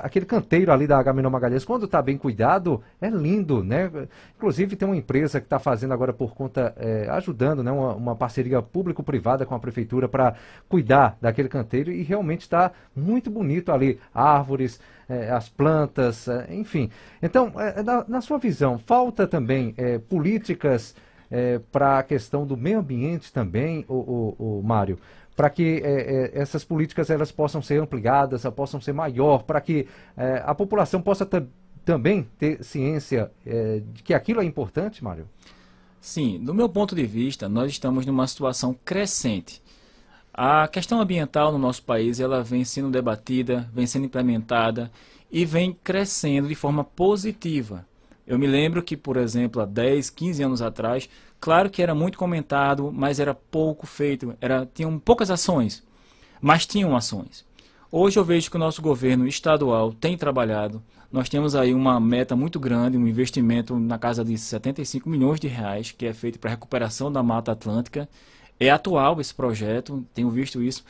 Aquele canteiro ali da Agamenon Magalhães, quando está bem cuidado, é lindo, né? Inclusive tem uma empresa que está fazendo agora por conta, ajudando, né? Uma parceria público-privada com a prefeitura para cuidar daquele canteiro e realmente está muito bonito ali, árvores, as plantas, enfim. Então, na sua visão, falta também políticas para a questão do meio ambiente também, o Mário, para que essas políticas elas possam ser ampliadas, possam ser maior, para que a população possa também ter ciência de que aquilo é importante, Mário? Sim, do meu ponto de vista, nós estamos numa situação crescente. A questão ambiental no nosso país, ela vem sendo debatida, vem sendo implementada e vem crescendo de forma positiva. Eu me lembro que, por exemplo, há 10, 15 anos atrás, claro que era muito comentado, mas era pouco feito, tinham poucas ações, mas tinham ações. Hoje eu vejo que o nosso governo estadual tem trabalhado, nós temos aí uma meta muito grande, um investimento na casa de 75 milhões de reais, que é feito para a recuperação da Mata Atlântica. É atual esse projeto, tenho visto isso,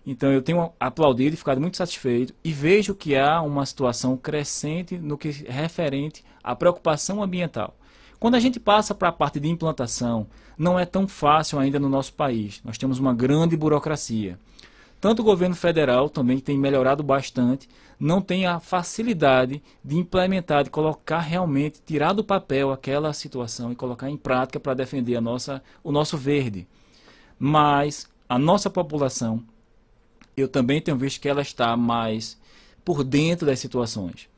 então eu tenho aplaudido e ficado muito satisfeito e vejo que há uma situação crescente no que é referente à preocupação ambiental. Quando a gente passa para a parte de implantação, não é tão fácil ainda no nosso país, nós temos uma grande burocracia. Tanto o governo federal também tem melhorado bastante, não tem a facilidade de implementar, de colocar realmente, tirar do papel aquela situação e colocar em prática para defender o nosso verde. Mas a nossa população, eu também tenho visto que ela está mais por dentro das situações.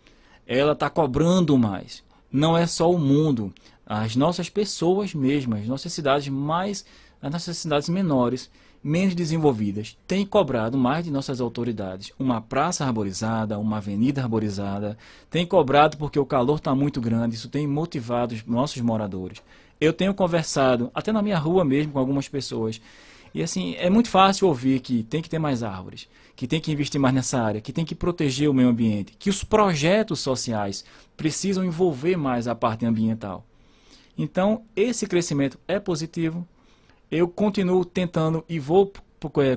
Ela está cobrando mais. Não é só o mundo, as nossas pessoas mesmas, as nossas cidades menores, menos desenvolvidas, têm cobrado mais de nossas autoridades. Uma praça arborizada, uma avenida arborizada, tem cobrado porque o calor está muito grande, isso tem motivado os nossos moradores. Eu tenho conversado, até na minha rua mesmo, com algumas pessoas. E assim, é muito fácil ouvir que tem que ter mais árvores, que tem que investir mais nessa área, que tem que proteger o meio ambiente, que os projetos sociais precisam envolver mais a parte ambiental. Então, esse crescimento é positivo. Eu continuo tentando e vou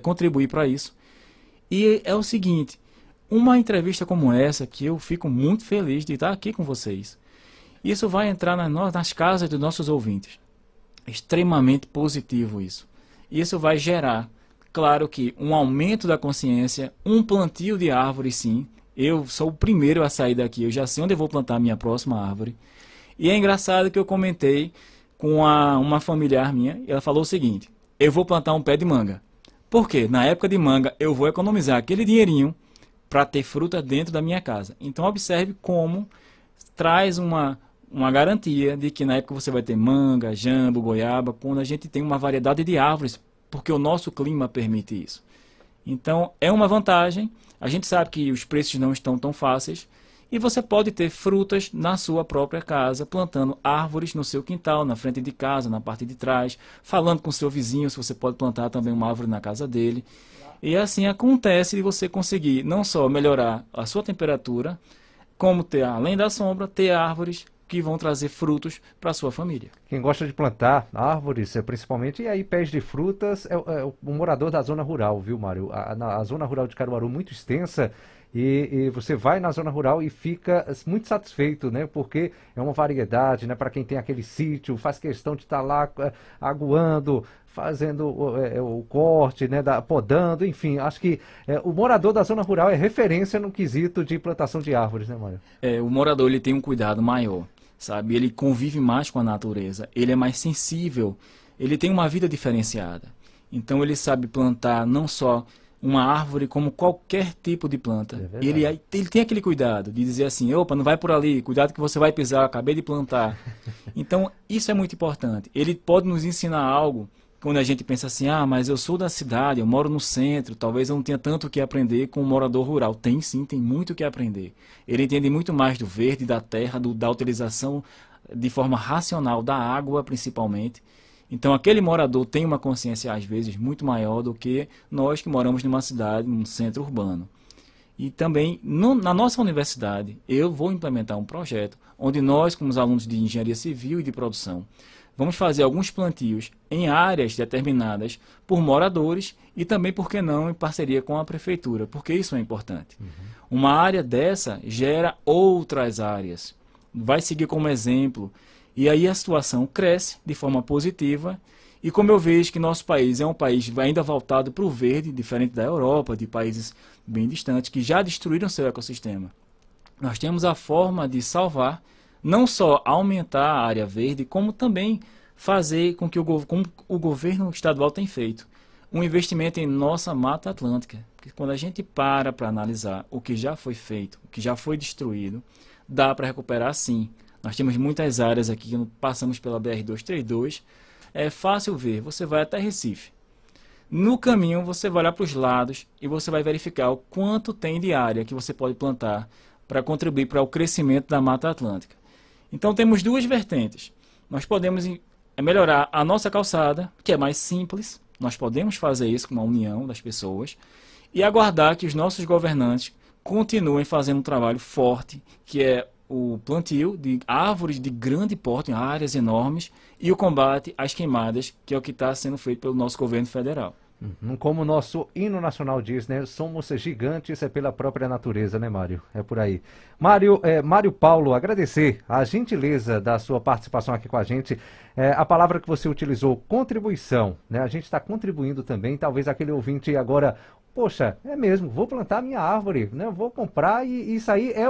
contribuir para isso. E é o seguinte, uma entrevista como essa, que eu fico muito feliz de estar aqui com vocês, isso vai entrar nas casas dos nossos ouvintes. É extremamente positivo isso. Isso vai gerar, claro que, um aumento da consciência, um plantio de árvores, sim. Eu sou o primeiro a sair daqui, eu já sei onde eu vou plantar a minha próxima árvore. E é engraçado que eu comentei com uma familiar minha, e ela falou o seguinte, eu vou plantar um pé de manga. Por quê? Na época de manga, eu vou economizar aquele dinheirinho para ter fruta dentro da minha casa. Então observe como traz uma garantia de que na época você vai ter manga, jambo, goiaba, quando a gente tem uma variedade de árvores, porque o nosso clima permite isso. Então é uma vantagem. A gente sabe que os preços não estão tão fáceis e você pode ter frutas na sua própria casa, plantando árvores no seu quintal, na frente de casa, na parte de trás, falando com seu vizinho se você pode plantar também uma árvore na casa dele. E assim acontece de você conseguir não só melhorar a sua temperatura, como ter, além da sombra, ter árvores que vão trazer frutos para a sua família. Quem gosta de plantar árvores, principalmente, e aí pés de frutas, é o morador da zona rural, viu, Mário? A zona rural de Caruaru muito extensa, e você vai na zona rural e fica muito satisfeito, né? Porque é uma variedade, né? Para quem tem aquele sítio, faz questão de estar lá aguando, fazendo o corte, né? Podando, enfim. Acho que o morador da zona rural é referência no quesito de plantação de árvores, né, Mário? O morador ele tem um cuidado maior, sabe? Ele convive mais com a natureza, ele é mais sensível, ele tem uma vida diferenciada. Então ele sabe plantar não só uma árvore como qualquer tipo de planta. Ele tem aquele cuidado de dizer assim, opa, não vai por ali, cuidado que você vai pisar, acabei de plantar. Então isso é muito importante. Ele pode nos ensinar algo quando a gente pensa assim, mas eu sou da cidade, eu moro no centro, talvez eu não tenha tanto o que aprender com um morador rural. Tem sim, tem muito o que aprender. Ele entende muito mais do verde, da terra, da utilização de forma racional da água, principalmente. Então aquele morador tem uma consciência às vezes muito maior do que nós que moramos numa cidade, num centro urbano. E também na nossa universidade eu vou implementar um projeto onde nós, como os alunos de engenharia civil e de produção, vamos fazer alguns plantios em áreas determinadas por moradores e também, por que não, em parceria com a prefeitura, porque isso é importante. Uma área dessa gera outras áreas, vai seguir como exemplo. E aí a situação cresce de forma positiva e como eu vejo que nosso país é um país ainda voltado para o verde, diferente da Europa, de países bem distantes, que já destruíram seu ecossistema. Nós temos a forma de salvar, não só aumentar a área verde, como também fazer com que como o governo estadual tem feito, um investimento em nossa Mata Atlântica. Porque quando a gente para analisar o que já foi feito, o que já foi destruído, dá para recuperar sim. Nós temos muitas áreas aqui que passamos pela BR-232. É fácil ver, você vai até Recife. No caminho você vai olhar para os lados e você vai verificar o quanto tem de área que você pode plantar para contribuir para o crescimento da Mata Atlântica. Então temos duas vertentes. Nós podemos melhorar a nossa calçada, que é mais simples. Nós podemos fazer isso com uma união das pessoas e aguardar que os nossos governantes continuem fazendo um trabalho forte, que é o plantio de árvores de grande porte em áreas enormes e o combate às queimadas, que é o que está sendo feito pelo nosso governo federal. Como o nosso hino nacional diz, né? Somos gigantes pela própria natureza, né, Mário? É por aí. Mário Paulo, agradecer a gentileza da sua participação aqui com a gente. A palavra que você utilizou, contribuição, né? A gente está contribuindo também, talvez aquele ouvinte agora... Poxa, é mesmo, vou plantar minha árvore, né? Vou comprar e isso aí é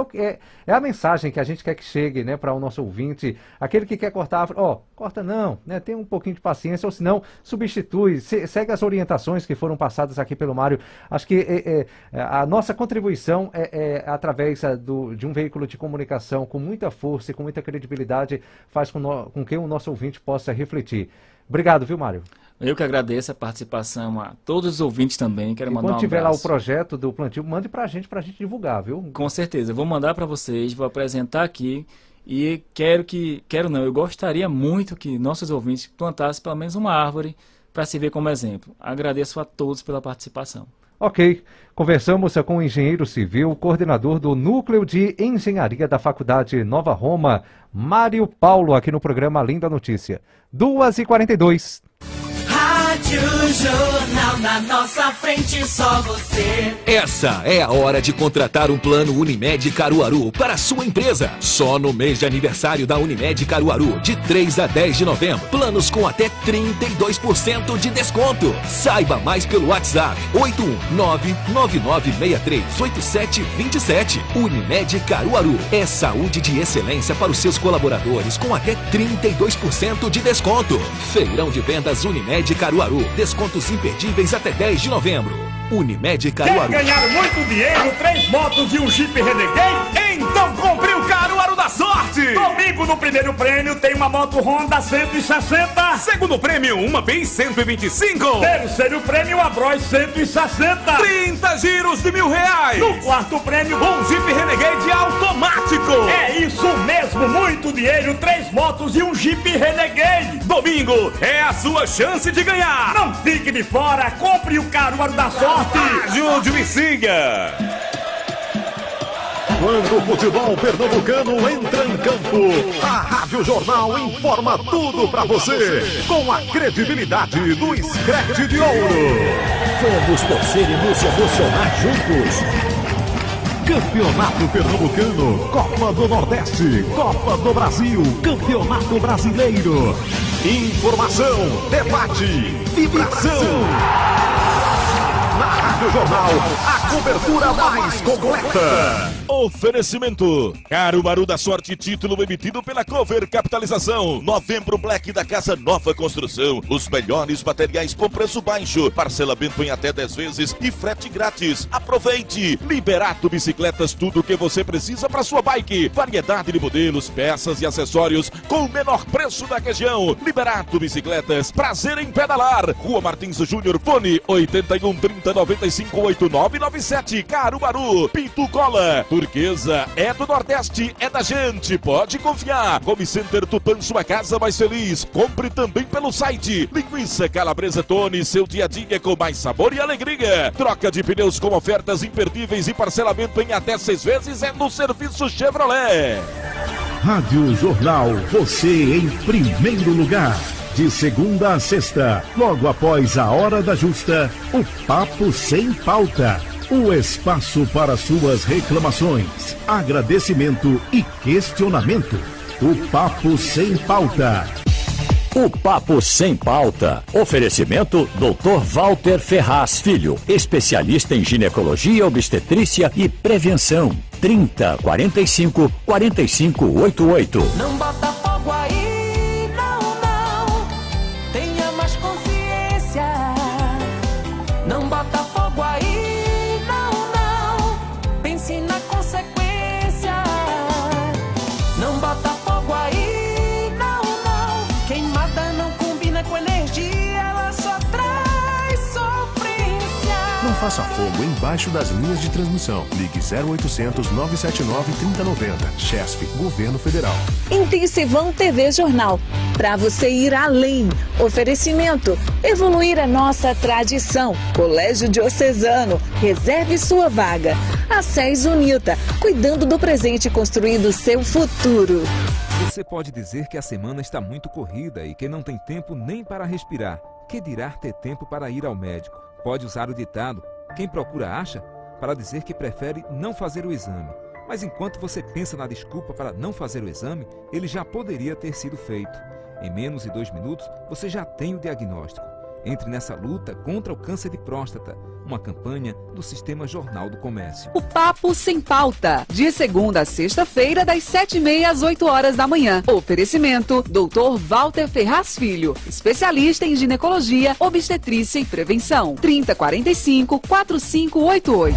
a mensagem que a gente quer que chegue, né, para o nosso ouvinte. Aquele que quer cortar a árvore, corta não, né? Tem um pouquinho de paciência, ou senão substitui, segue as orientações que foram passadas aqui pelo Mário. Acho que a nossa contribuição é através de um veículo de comunicação com muita força e com muita credibilidade, faz com que o nosso ouvinte possa refletir. Obrigado, viu, Mário? Eu que agradeço a participação a todos os ouvintes também. Quero mandar um abraço. Quando tiver lá o projeto do plantio, mande pra gente divulgar, viu? Com certeza, eu vou mandar para vocês, vou apresentar aqui e eu gostaria muito que nossos ouvintes plantassem pelo menos uma árvore para se ver como exemplo. Agradeço a todos pela participação. Ok, conversamos com o engenheiro civil, coordenador do Núcleo de Engenharia da Faculdade Nova Roma, Mário Paulo, aqui no programa Além da Notícia. 2h42. Rádio Jornal, na nossa frente só você. Essa é a hora de contratar um plano Unimed Caruaru para a sua empresa. Só no mês de aniversário da Unimed Caruaru, de 3 a 10 de novembro. Planos com até 32% de desconto. Saiba mais pelo WhatsApp 819-9963-8727. Unimed Caruaru é saúde de excelência para os seus colaboradores com até 32% de desconto. Feirão de vendas Unimed Caruaru. Descontos imperdíveis até 10 de novembro. Unimed Caruaru. Quer ganhar muito dinheiro, 3 motos e um Jeep Renegade? Então compre o Caruaru da Sorte! Domingo no primeiro prêmio tem uma moto Honda 160. Segundo prêmio, uma BIM 125. Terceiro prêmio, a Bros 160. 30 giros de R$1.000. No quarto prêmio, um Jeep Renegade automático. É isso mesmo, muito dinheiro, 3 motos e um Jeep Renegade. Domingo é a sua chance de ganhar. Não fique de fora, compre o Caruaru da Sorte. Ajude e siga. Quando o futebol pernambucano entra em campo, a Rádio Jornal informa tudo pra você, com a credibilidade do Scratch de Ouro. Vamos torcer e nos emocionar juntos. Campeonato Pernambucano, Copa do Nordeste, Copa do Brasil, Campeonato Brasileiro. Informação, debate, vibração. Na Rádio Jornal, a cobertura mais completa. Oferecimento Caruaru da Sorte, título emitido pela Cover Capitalização. Novembro Black da Casa Nova Construção. Os melhores materiais com preço baixo, parcelamento em até 10 vezes e frete grátis. Aproveite! Liberato Bicicletas, tudo o que você precisa para sua bike. Variedade de modelos, peças e acessórios com o menor preço da região. Liberato Bicicletas, prazer em pedalar. Rua Martins Júnior, fone 81 30 95 8997. Caruaru, Pinto Cola. Turquesa é do Nordeste, é da gente, pode confiar. Home Center Tupã, sua casa mais feliz. Compre também pelo site. Linguiça Calabresa Tony, seu dia a dia com mais sabor e alegria. Troca de pneus com ofertas imperdíveis e parcelamento em até 6 vezes é no Serviço Chevrolet. Rádio Jornal, você em primeiro lugar. De segunda a sexta, logo após a hora da justa, o Papo Sem Pauta. O espaço para suas reclamações, agradecimento e questionamento. O Papo Sem Pauta. O Papo Sem Pauta. Oferecimento Dr. Walter Ferraz Filho, especialista em ginecologia, obstetrícia e prevenção. 30 45 45 88. Não bota fogo aí, não. Tenha mais consciência. Não bota fogo aí. Pense na consequência. Não bota fogo aí, não. Queimada não combina com energia, ela só traz sofrência. Não faça fogo embaixo das linhas de transmissão. Ligue 0800 979 3090. Chesf, Governo Federal. Intensivão TV Jornal. Para você ir além. Oferecimento. Evoluir a nossa tradição. Colégio Diocesano. Reserve sua vaga. A SES Unita. Cuidando do presente, construindo seu futuro. Você pode dizer que a semana está muito corrida e que não tem tempo nem para respirar. Que dirá ter tempo para ir ao médico? Pode usar o ditado: quem procura acha, para dizer que prefere não fazer o exame. Mas enquanto você pensa na desculpa para não fazer o exame, ele já poderia ter sido feito. Em menos de 2 minutos, você já tem o diagnóstico. Entre nessa luta contra o câncer de próstata, uma campanha do Sistema Jornal do Comércio. O Papo Sem Pauta, de segunda a sexta-feira, das 7h30 às 8 horas da manhã. Oferecimento, Dr. Walter Ferraz Filho, especialista em ginecologia, obstetrícia e prevenção. 30 45 4588.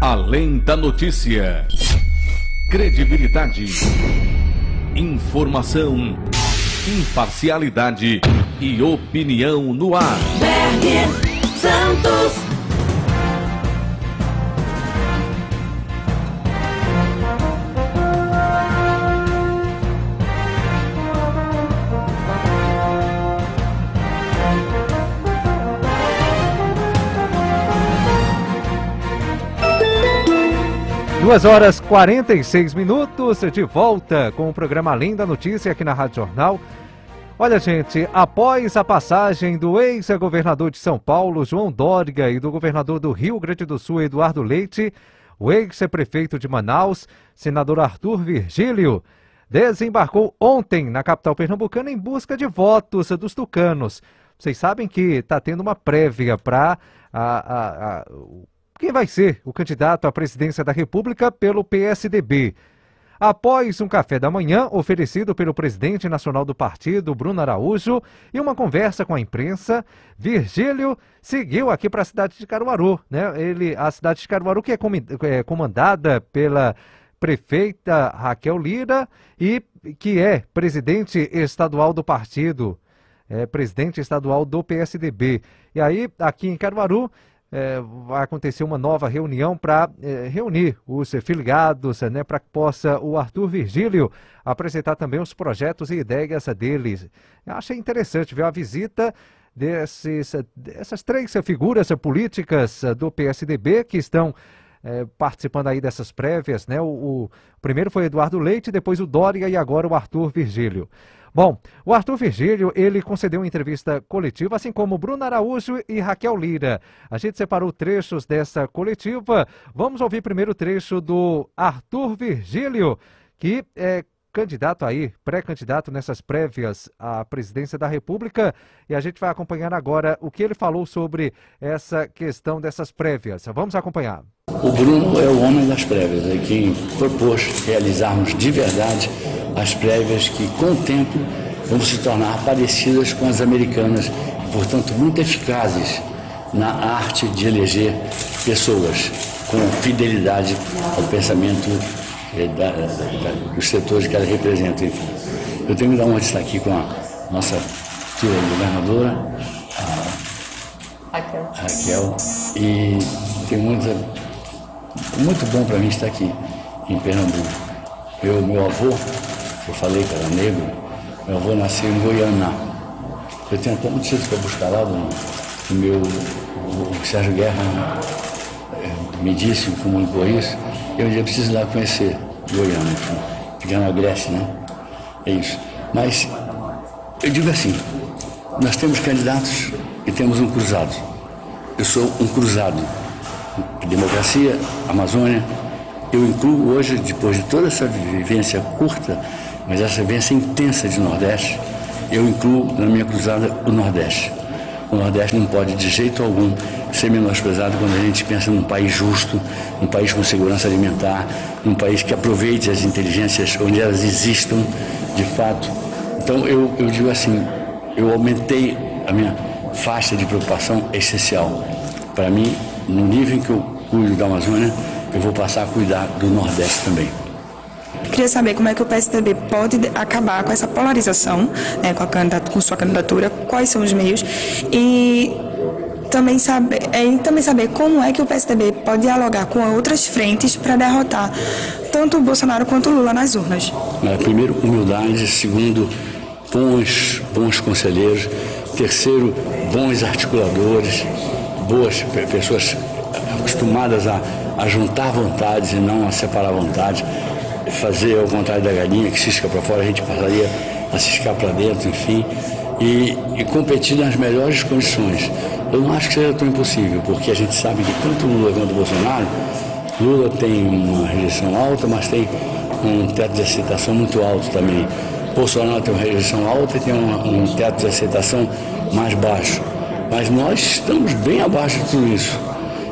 Além da notícia, credibilidade, informação, imparcialidade e opinião no ar. Berg Santos. Duas horas 46 minutos, de volta com o programa Além da Notícia aqui na Rádio Jornal. Olha, gente, após a passagem do ex-governador de São Paulo, João Dória, e do governador do Rio Grande do Sul, Eduardo Leite, o ex-prefeito de Manaus, senador Arthur Virgílio, desembarcou ontem na capital pernambucana em busca de votos dos tucanos. Vocês sabem que está tendo uma prévia para quem vai ser o candidato à presidência da República pelo PSDB. Após um café da manhã oferecido pelo presidente nacional do partido, Bruno Araújo, e uma conversa com a imprensa, Virgílio seguiu aqui para a cidade de Caruaru, né? A cidade de Caruaru que é comandada pela prefeita Raquel Lira e que é presidente estadual do partido, presidente estadual do PSDB. E aí, aqui em Caruaru, vai acontecer uma nova reunião para reunir os filiados, né, para que possa o Arthur Virgílio apresentar também os projetos e ideias deles. Eu achei interessante ver a visita dessas três figuras políticas do PSDB que estão participando aí dessas prévias, né? O primeiro foi Eduardo Leite, depois o Dória e agora o Arthur Virgílio. Bom, o Arthur Virgílio, ele concedeu uma entrevista coletiva, assim como Bruno Araújo e Raquel Lira. A gente separou trechos dessa coletiva. Vamos ouvir primeiro o trecho do Arthur Virgílio, que é candidato aí, pré-candidato nessas prévias à presidência da República. E a gente vai acompanhar agora o que ele falou sobre essa questão dessas prévias. Vamos acompanhar. O Bruno é o homem das prévias, é quem propôs realizarmos de verdade as prévias que, com o tempo, vão se tornar parecidas com as americanas, portanto, muito eficazes na arte de eleger pessoas com fidelidade ao pensamento dos setores que ela representa. Enfim, eu tenho que dar uma destaque aqui com a nossa tia governadora, Raquel, e tem muito bom para mim estar aqui em Pernambuco. Meu avô, eu falei que era negro, meu avô nasceu em Goiânia. Eu tenho até um título para buscar lá o Sérgio Guerra me disse, comunicou isso, e um dia eu preciso ir lá conhecer Goiânia, ficar na Grécia, né? É isso. Mas eu digo assim, nós temos candidatos e temos um cruzado. Eu sou um cruzado. Democracia, Amazônia, eu incluo hoje, depois de toda essa vivência curta, mas essa vivência intensa de Nordeste, eu incluo na minha cruzada o Nordeste. O Nordeste não pode de jeito algum ser menosprezado quando a gente pensa num país justo, num país com segurança alimentar, num país que aproveite as inteligências onde elas existam de fato. Então eu digo assim, eu aumentei a minha faixa de preocupação essencial. Para mim, no nível em que eu cuido da Amazônia, eu vou passar a cuidar do Nordeste também. Queria saber como é que o PSDB pode acabar com essa polarização, né, com sua candidatura, quais são os meios, e também saber como é que o PSDB pode dialogar com outras frentes para derrotar tanto o Bolsonaro quanto o Lula nas urnas. Primeiro, humildade. Segundo, bons conselheiros. Terceiro, bons articuladores, boas pessoas acostumadas a juntar vontades e não a separar vontades, fazer ao contrário da galinha que cisca para fora, a gente passaria a ciscar para dentro, enfim, e competir nas melhores condições. Eu não acho que seja tão impossível, porque a gente sabe que tanto o Lula quanto o Bolsonaro, Lula tem uma rejeição alta, mas tem um teto de aceitação muito alto também. Bolsonaro tem uma rejeição alta e tem um teto de aceitação mais baixo. Mas nós estamos bem abaixo de tudo isso.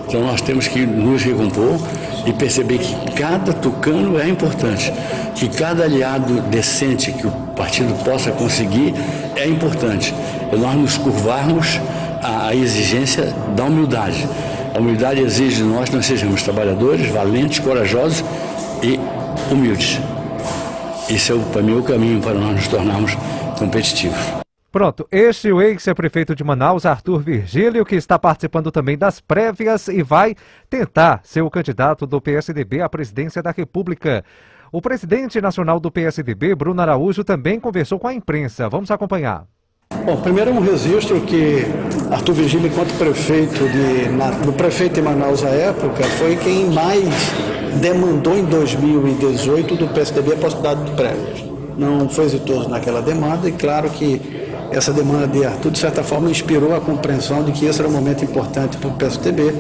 Então nós temos que nos recompor e perceber que cada tucano é importante, que cada aliado decente que o partido possa conseguir é importante. E nós nos curvarmos à exigência da humildade. A humildade exige de nós que nós sejamos trabalhadores, valentes, corajosos e humildes. Esse é, para mim, o caminho para nós nos tornarmos competitivos. Pronto, este é o ex-prefeito de Manaus, Arthur Virgílio, que está participando também das prévias e vai tentar ser o candidato do PSDB à presidência da República. O presidente nacional do PSDB, Bruno Araújo, também conversou com a imprensa. Vamos acompanhar. Bom, primeiro um registro que Arthur Virgílio, enquanto prefeito de Manaus à época, foi quem mais demandou em 2018 do PSDB a possibilidade de prévias. Não foi exitoso naquela demanda e claro que essa demanda de Arthur, de certa forma, inspirou a compreensão de que esse era um momento importante para o PSDB,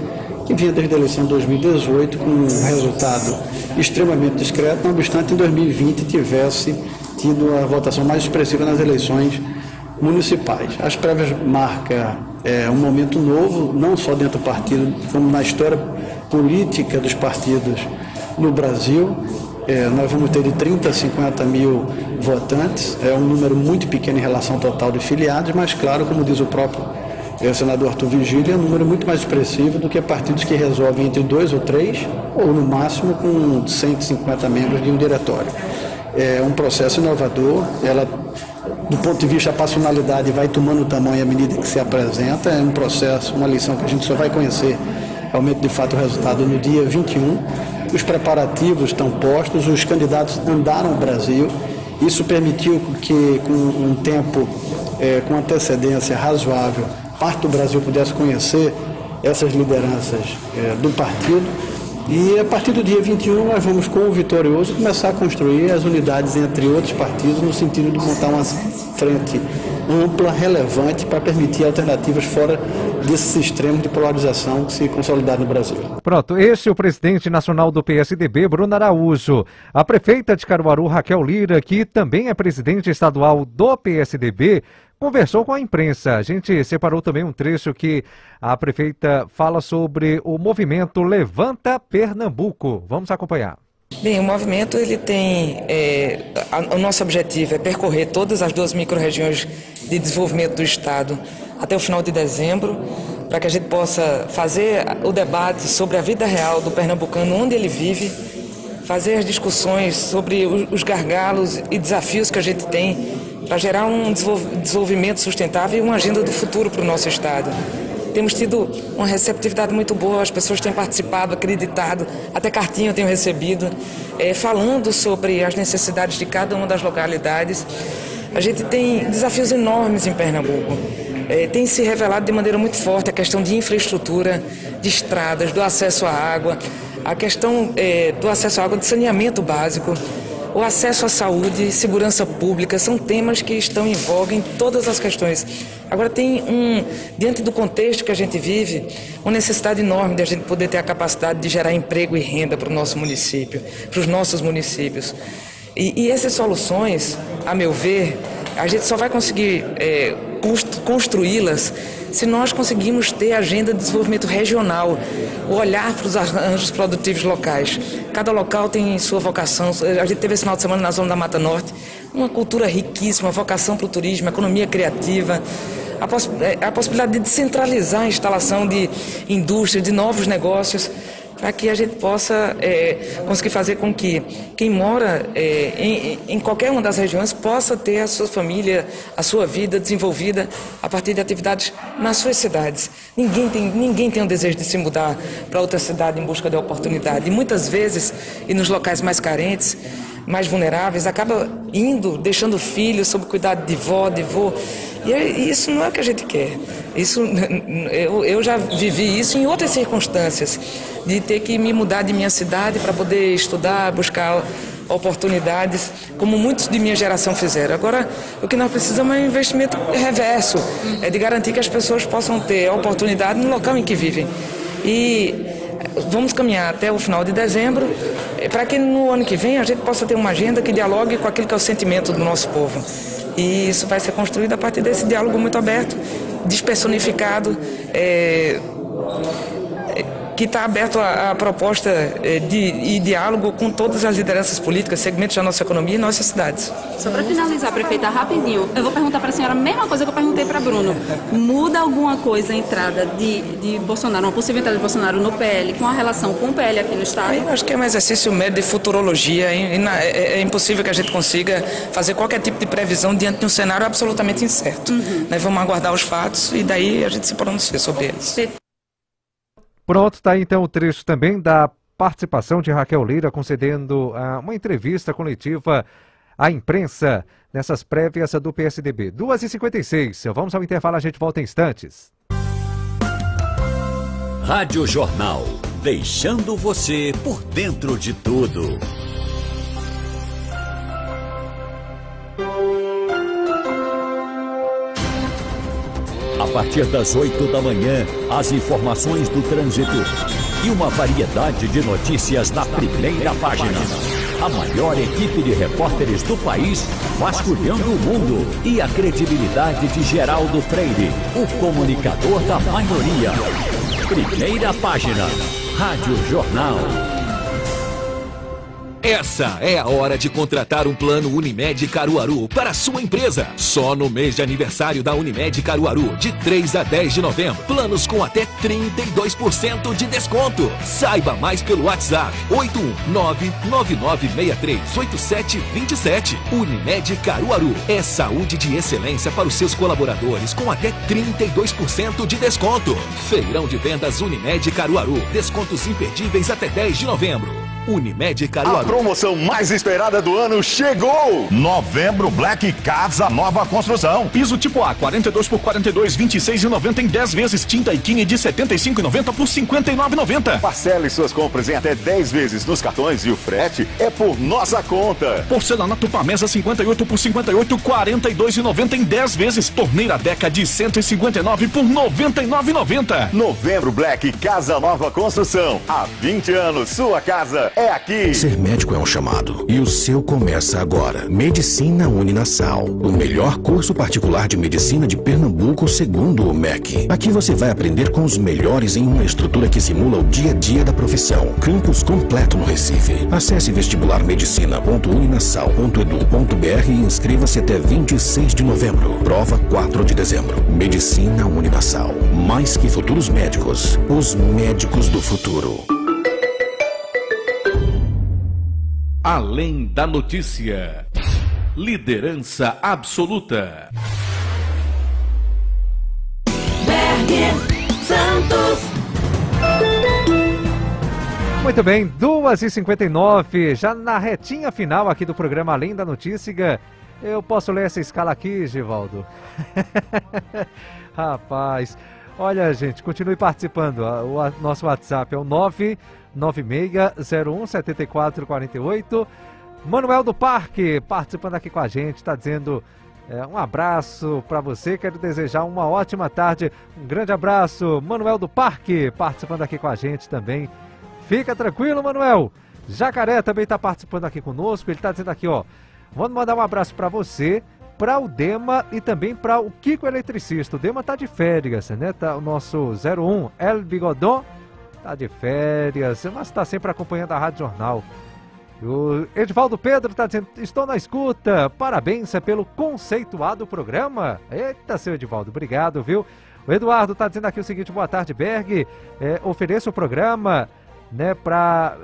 que vinha desde a eleição de 2018 com um resultado extremamente discreto, não obstante em 2020 tivesse tido a votação mais expressiva nas eleições municipais. As prévias marcam um momento novo, não só dentro do partido, como na história política dos partidos no Brasil. nós vamos ter de 30 a 50 mil votantes, é um número muito pequeno em relação ao total de filiados, mas claro, como diz o próprio senador Arthur Vigílio, é um número muito mais expressivo do que partidos que resolvem entre 2 ou 3, ou no máximo com 150 membros de um diretório. É um processo inovador, ela, do ponto de vista da passionalidade, vai tomando tamanho à medida que se apresenta, é um processo, uma lição que a gente só vai conhecer realmente de fato o resultado no dia 21. Os preparativos estão postos, os candidatos andaram o Brasil, isso permitiu que com um tempo, com antecedência razoável, parte do Brasil pudesse conhecer essas lideranças do partido. E a partir do dia 21 nós vamos, com o vitorioso, começar a construir as unidades entre outros partidos no sentido de montar uma frente ampla, relevante, para permitir alternativas fora desses extremos de polarização que se consolidaram no Brasil. Pronto, este é o presidente nacional do PSDB, Bruno Araújo. A prefeita de Caruaru, Raquel Lira, que também é presidente estadual do PSDB, conversou com a imprensa. A gente separou também um trecho que a prefeita fala sobre o movimento Levanta Pernambuco. Vamos acompanhar. Bem, o movimento ele tem, o nosso objetivo é percorrer todas as 2 microrregiões de desenvolvimento do Estado até o final de dezembro, para que a gente possa fazer o debate sobre a vida real do pernambucano, onde ele vive, fazer as discussões sobre os gargalos e desafios que a gente tem para gerar um desenvolvimento sustentável e uma agenda do futuro para o nosso Estado. Temos tido uma receptividade muito boa, as pessoas têm participado, acreditado, até cartinha eu tenho recebido, falando sobre as necessidades de cada uma das localidades. A gente tem desafios enormes em Pernambuco. Tem se revelado de maneira muito forte a questão de infraestrutura, de estradas, do acesso à água, a questão do acesso à água, de saneamento básico, o acesso à saúde, segurança pública, são temas que estão em voga em todas as questões. Agora diante do contexto que a gente vive, uma necessidade enorme de a gente poder ter a capacidade de gerar emprego e renda para o nosso município, para os nossos municípios. E essas soluções, a meu ver, a gente só vai conseguir construí-las se nós conseguirmos ter agenda de desenvolvimento regional, o olhar para os arranjos produtivos locais. Cada local tem sua vocação. A gente teve esse final de semana na zona da Mata Norte, uma cultura riquíssima, vocação para o turismo, economia criativa, a possibilidade de descentralizar a instalação de indústria, de novos negócios, para que a gente possa conseguir fazer com que quem mora em qualquer uma das regiões possa ter a sua família, a sua vida desenvolvida a partir de atividades nas suas cidades. Ninguém tem o desejo de se mudar para outra cidade em busca de oportunidade. E muitas vezes, e nos locais mais carentes, mais vulneráveis, acaba deixando filhos sob cuidado de vó, de vô. E isso não é o que a gente quer. Eu já vivi isso em outras circunstâncias, de ter que me mudar de minha cidade para poder estudar, buscar oportunidades, como muitos de minha geração fizeram. Agora, o que nós precisamos é um investimento reverso, de garantir que as pessoas possam ter oportunidade no local em que vivem. E vamos caminhar até o final de dezembro, para que no ano que vem a gente possa ter uma agenda que dialogue com aquilo que é o sentimento do nosso povo. E isso vai ser construído a partir desse diálogo muito aberto, despersonificado, que está aberto à proposta de diálogo com todas as lideranças políticas, segmentos da nossa economia e nossas cidades. Só para finalizar, prefeita, rapidinho, eu vou perguntar para a senhora a mesma coisa que eu perguntei para Bruno. Muda alguma coisa a entrada de Bolsonaro, uma possível entrada de Bolsonaro no PL, com a relação com o PL aqui no Estado? Eu acho que é um exercício médio de futurologia. É impossível que a gente consiga fazer qualquer tipo de previsão diante de um cenário absolutamente incerto. Nós vamos aguardar os fatos e daí a gente se pronuncia sobre eles. Pronto, está aí então o trecho também da participação de Raquel Lira concedendo uma entrevista coletiva à imprensa nessas prévias do PSDB. 2h56, vamos ao intervalo, a gente volta em instantes. Rádio Jornal, deixando você por dentro de tudo. A partir das 8 da manhã, as informações do trânsito e uma variedade de notícias na primeira página. A maior equipe de repórteres do país vasculhando o mundo e a credibilidade de Geraldo Freire, o comunicador da maioria. Primeira página, Rádio Jornal. Essa é a hora de contratar um plano Unimed Caruaru para a sua empresa. Só no mês de aniversário da Unimed Caruaru, de 3 a 10 de novembro. Planos com até 32% de desconto. Saiba mais pelo WhatsApp 819-9963-8727. Unimed Caruaru. É saúde de excelência para os seus colaboradores com até 32% de desconto. Feirão de vendas Unimed Caruaru. Descontos imperdíveis até 10 de novembro. Unimed Caruaru. A promoção mais esperada do ano chegou! Novembro Black Casa Nova Construção. Piso tipo A, 42 por 42, 26,90 em 10 vezes. Tinta Ikine de 75,90 por 59,90. Parcele suas compras em até 10 vezes nos cartões e o frete é por nossa conta. Porcelanato Pamesa 58 por 58, 42,90 em 10 vezes. Torneira Deca de 159 por 99,90. Novembro Black Casa Nova Construção. Há 20 anos, sua casa é aqui. Ser médico é um chamado e o seu começa agora. Medicina Uninasal, o melhor curso particular de medicina de Pernambuco, segundo o MEC. Aqui você vai aprender com os melhores em uma estrutura que simula o dia a dia da profissão. Campus completo no Recife. Acesse vestibularmedicina.uninasal.edu.br e inscreva-se até 26 de novembro. Prova 4 de dezembro. Medicina Uninasal. Mais que futuros médicos, os médicos do futuro. Além da notícia. Liderança absoluta. Berg Santos. Muito bem, 2h59, já na retinha final aqui do programa Além da Notícia. Eu posso ler essa escala aqui, Givaldo? Rapaz, olha, gente, continue participando. O nosso WhatsApp é o 996017448. Manuel do Parque participando aqui com a gente, está dizendo um abraço para você, quero desejar uma ótima tarde, um grande abraço. Manuel do Parque participando aqui com a gente também. Fica tranquilo, Manuel. Jacaré também está participando aqui conosco, ele está dizendo aqui, ó, vamos mandar um abraço para você, para o Dema e também para o Kiko Eletricista. O Dema tá de férias, né? Tá, o nosso 01 El Bigodon tá de férias, mas está sempre acompanhando a Rádio Jornal. O Edivaldo Pedro está dizendo, estou na escuta, parabéns pelo conceituado programa. Eita, seu Edivaldo, obrigado, viu? O Eduardo está dizendo aqui o seguinte, boa tarde, Berg, ofereço o programa, né, para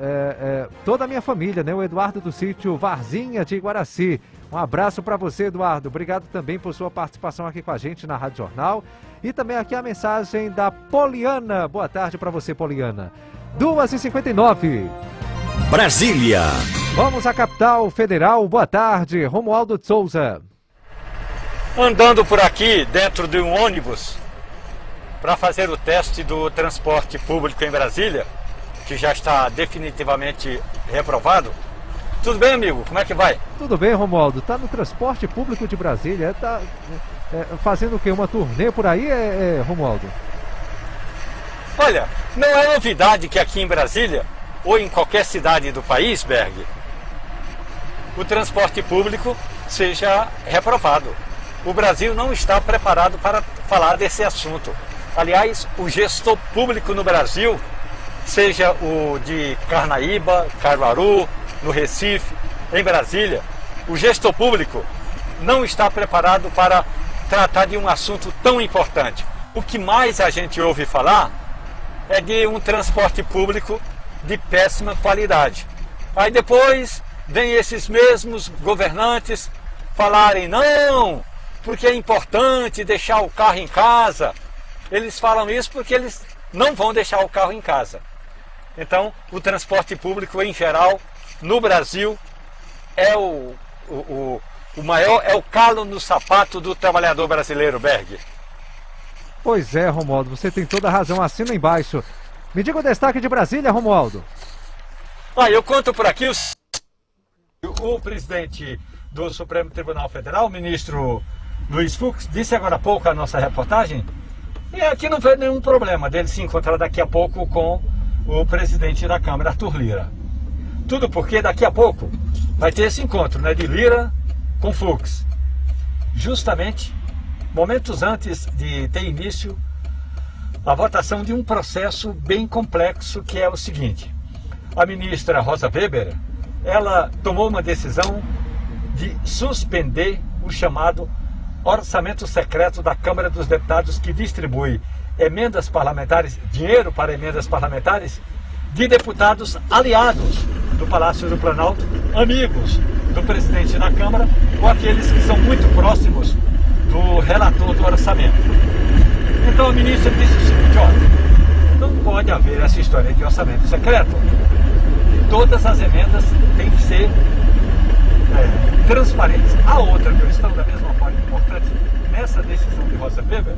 toda a minha família, né, o Eduardo do sítio Varzinha de Iguaraci. Um abraço para você, Eduardo, obrigado também por sua participação aqui com a gente na Rádio Jornal. E também aqui a mensagem da Poliana, boa tarde para você, Poliana. 2h59. Brasília. Vamos à capital federal, boa tarde, Romualdo de Souza. Andando por aqui dentro de um ônibus para fazer o teste do transporte público em Brasília, que já está definitivamente reprovado. Tudo bem, amigo? Como é que vai? Tudo bem, Romualdo. Tá no transporte público de Brasília. Tá fazendo o quê? Uma turnê por aí, Romualdo? Olha, não é novidade que aqui em Brasília, ou em qualquer cidade do país, Berg, o transporte público seja reprovado. O Brasil não está preparado para falar desse assunto. Aliás, o gestor público no Brasil, seja o de Carnaíba, Caruaru, no Recife, em Brasília, o gestor público não está preparado para tratar de um assunto tão importante. O que mais a gente ouve falar é de um transporte público de péssima qualidade. Aí depois vem esses mesmos governantes falarem, não, porque é importante deixar o carro em casa. Eles falam isso porque eles não vão deixar o carro em casa. Então, o transporte público em geral, no Brasil, é o maior, é o calo no sapato do trabalhador brasileiro, Berg. Pois é, Romualdo, você tem toda a razão, assina embaixo. Me diga o destaque de Brasília, Romualdo. Eu conto por aqui o presidente do Supremo Tribunal Federal, o ministro Luiz Fux, disse agora há pouco a nossa reportagem, e aqui não vê nenhum problema dele se encontrar daqui a pouco com o presidente da Câmara, Arthur Lira. Tudo porque daqui a pouco vai ter esse encontro, né, de Lira com Fux. Justamente momentos antes de ter início a votação de um processo bem complexo, que é o seguinte: a ministra Rosa Weber ela tomou uma decisão de suspender o chamado orçamento secreto da Câmara dos Deputados, que distribui emendas parlamentares, dinheiro para emendas parlamentares, de deputados aliados do Palácio do Planalto, amigos do presidente da Câmara, ou aqueles que são muito próximos do relator do orçamento. Então a ministra disse o seguinte: olha, não pode haver essa história de orçamento secreto. Todas as emendas têm que ser transparentes. A outra questão, da mesma forma importante nessa decisão de Rosa Weber,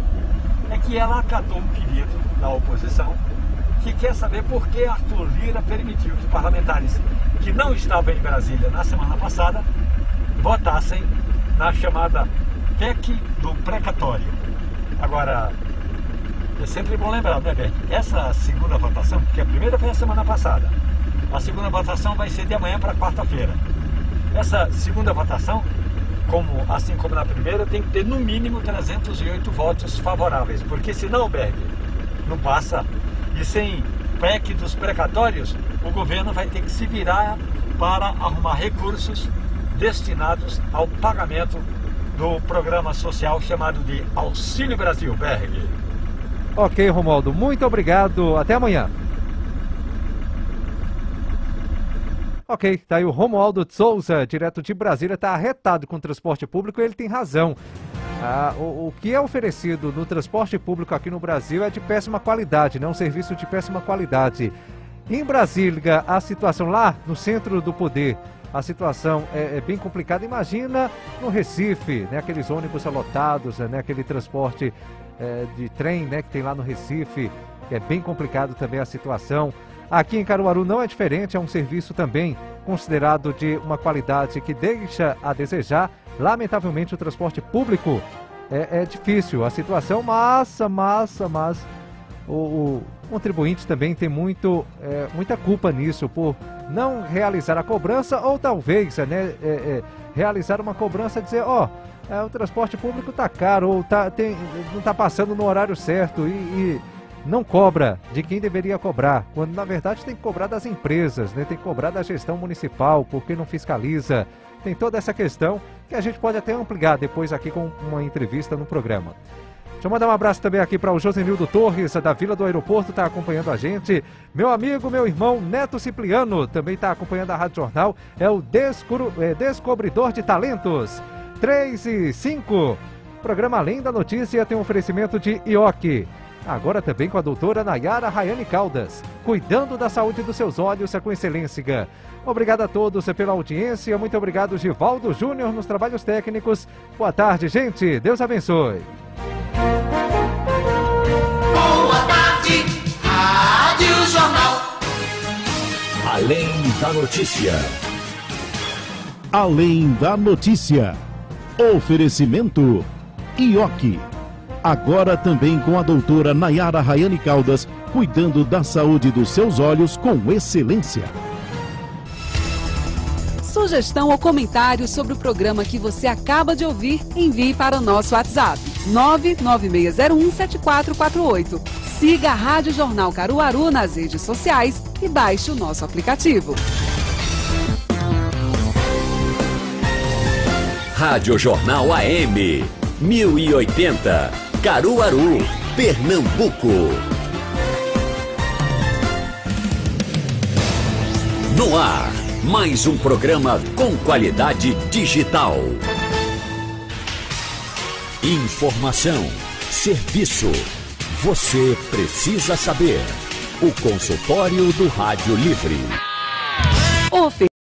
é que ela acatou um pedido da oposição, que quer saber por que Arthur Lira permitiu que parlamentares que não estavam em Brasília na semana passada votassem na chamada PEC do precatório. Agora, é sempre bom lembrar, né, Berg? Essa segunda votação, porque a primeira foi a semana passada, a segunda votação vai ser de amanhã para quarta-feira. Essa segunda votação, assim como na primeira, tem que ter no mínimo 308 votos favoráveis, porque senão, Berg, não passa. E sem PEC dos precatórios, o governo vai ter que se virar para arrumar recursos destinados ao pagamento do programa social chamado de Auxílio Brasil, Berg. Ok, Romualdo, muito obrigado. Até amanhã. Ok, tá aí o Romualdo de Souza, direto de Brasília, tá arretado com o transporte público, e ele tem razão. O que é oferecido no transporte público aqui no Brasil é de péssima qualidade, né? Um serviço de péssima qualidade. Em Brasília, a situação lá no centro do poder, a situação é bem complicada. Imagina no Recife, né? Aqueles ônibus lotados, né? Aquele transporte de trem, né? Que tem lá no Recife, que é bem complicado também a situação. Aqui em Caruaru não é diferente, é um serviço também considerado de uma qualidade que deixa a desejar. Lamentavelmente o transporte público é difícil a situação, mas o contribuinte também tem muita culpa nisso, por não realizar a cobrança, ou talvez realizar uma cobrança e dizer, o transporte público está caro, ou não está passando no horário certo e não cobra de quem deveria cobrar, quando na verdade tem que cobrar das empresas, né? Tem que cobrar da gestão municipal, porque não fiscaliza. Tem toda essa questão que a gente pode até ampliar depois aqui com uma entrevista no programa. Deixa eu mandar um abraço também aqui para o Josenildo Torres, da Vila do Aeroporto, está acompanhando a gente. Meu amigo, meu irmão Neto Cipriano, também está acompanhando a Rádio Jornal, é o Descobridor de Talentos. 3 e 5. Programa Além da Notícia tem um oferecimento de Ioki. Agora também com a doutora Nayara Rayane Caldas, cuidando da saúde dos seus olhos com excelência. Obrigado a todos pela audiência, muito obrigado Givaldo Júnior nos trabalhos técnicos. Boa tarde, gente, Deus abençoe. Boa tarde, Rádio Jornal. Além da notícia. Além da notícia. Oferecimento Ioki. Agora também com a doutora Nayara Rayane Caldas, cuidando da saúde dos seus olhos com excelência. Sugestão ou comentário sobre o programa que você acaba de ouvir, envie para o nosso WhatsApp 996017448. Siga a Rádio Jornal Caruaru nas redes sociais e baixe o nosso aplicativo. Rádio Jornal AM 1080. Caruaru, Pernambuco. No ar, mais um programa com qualidade digital. Informação, serviço. Você precisa saber. O consultório do Rádio Livre.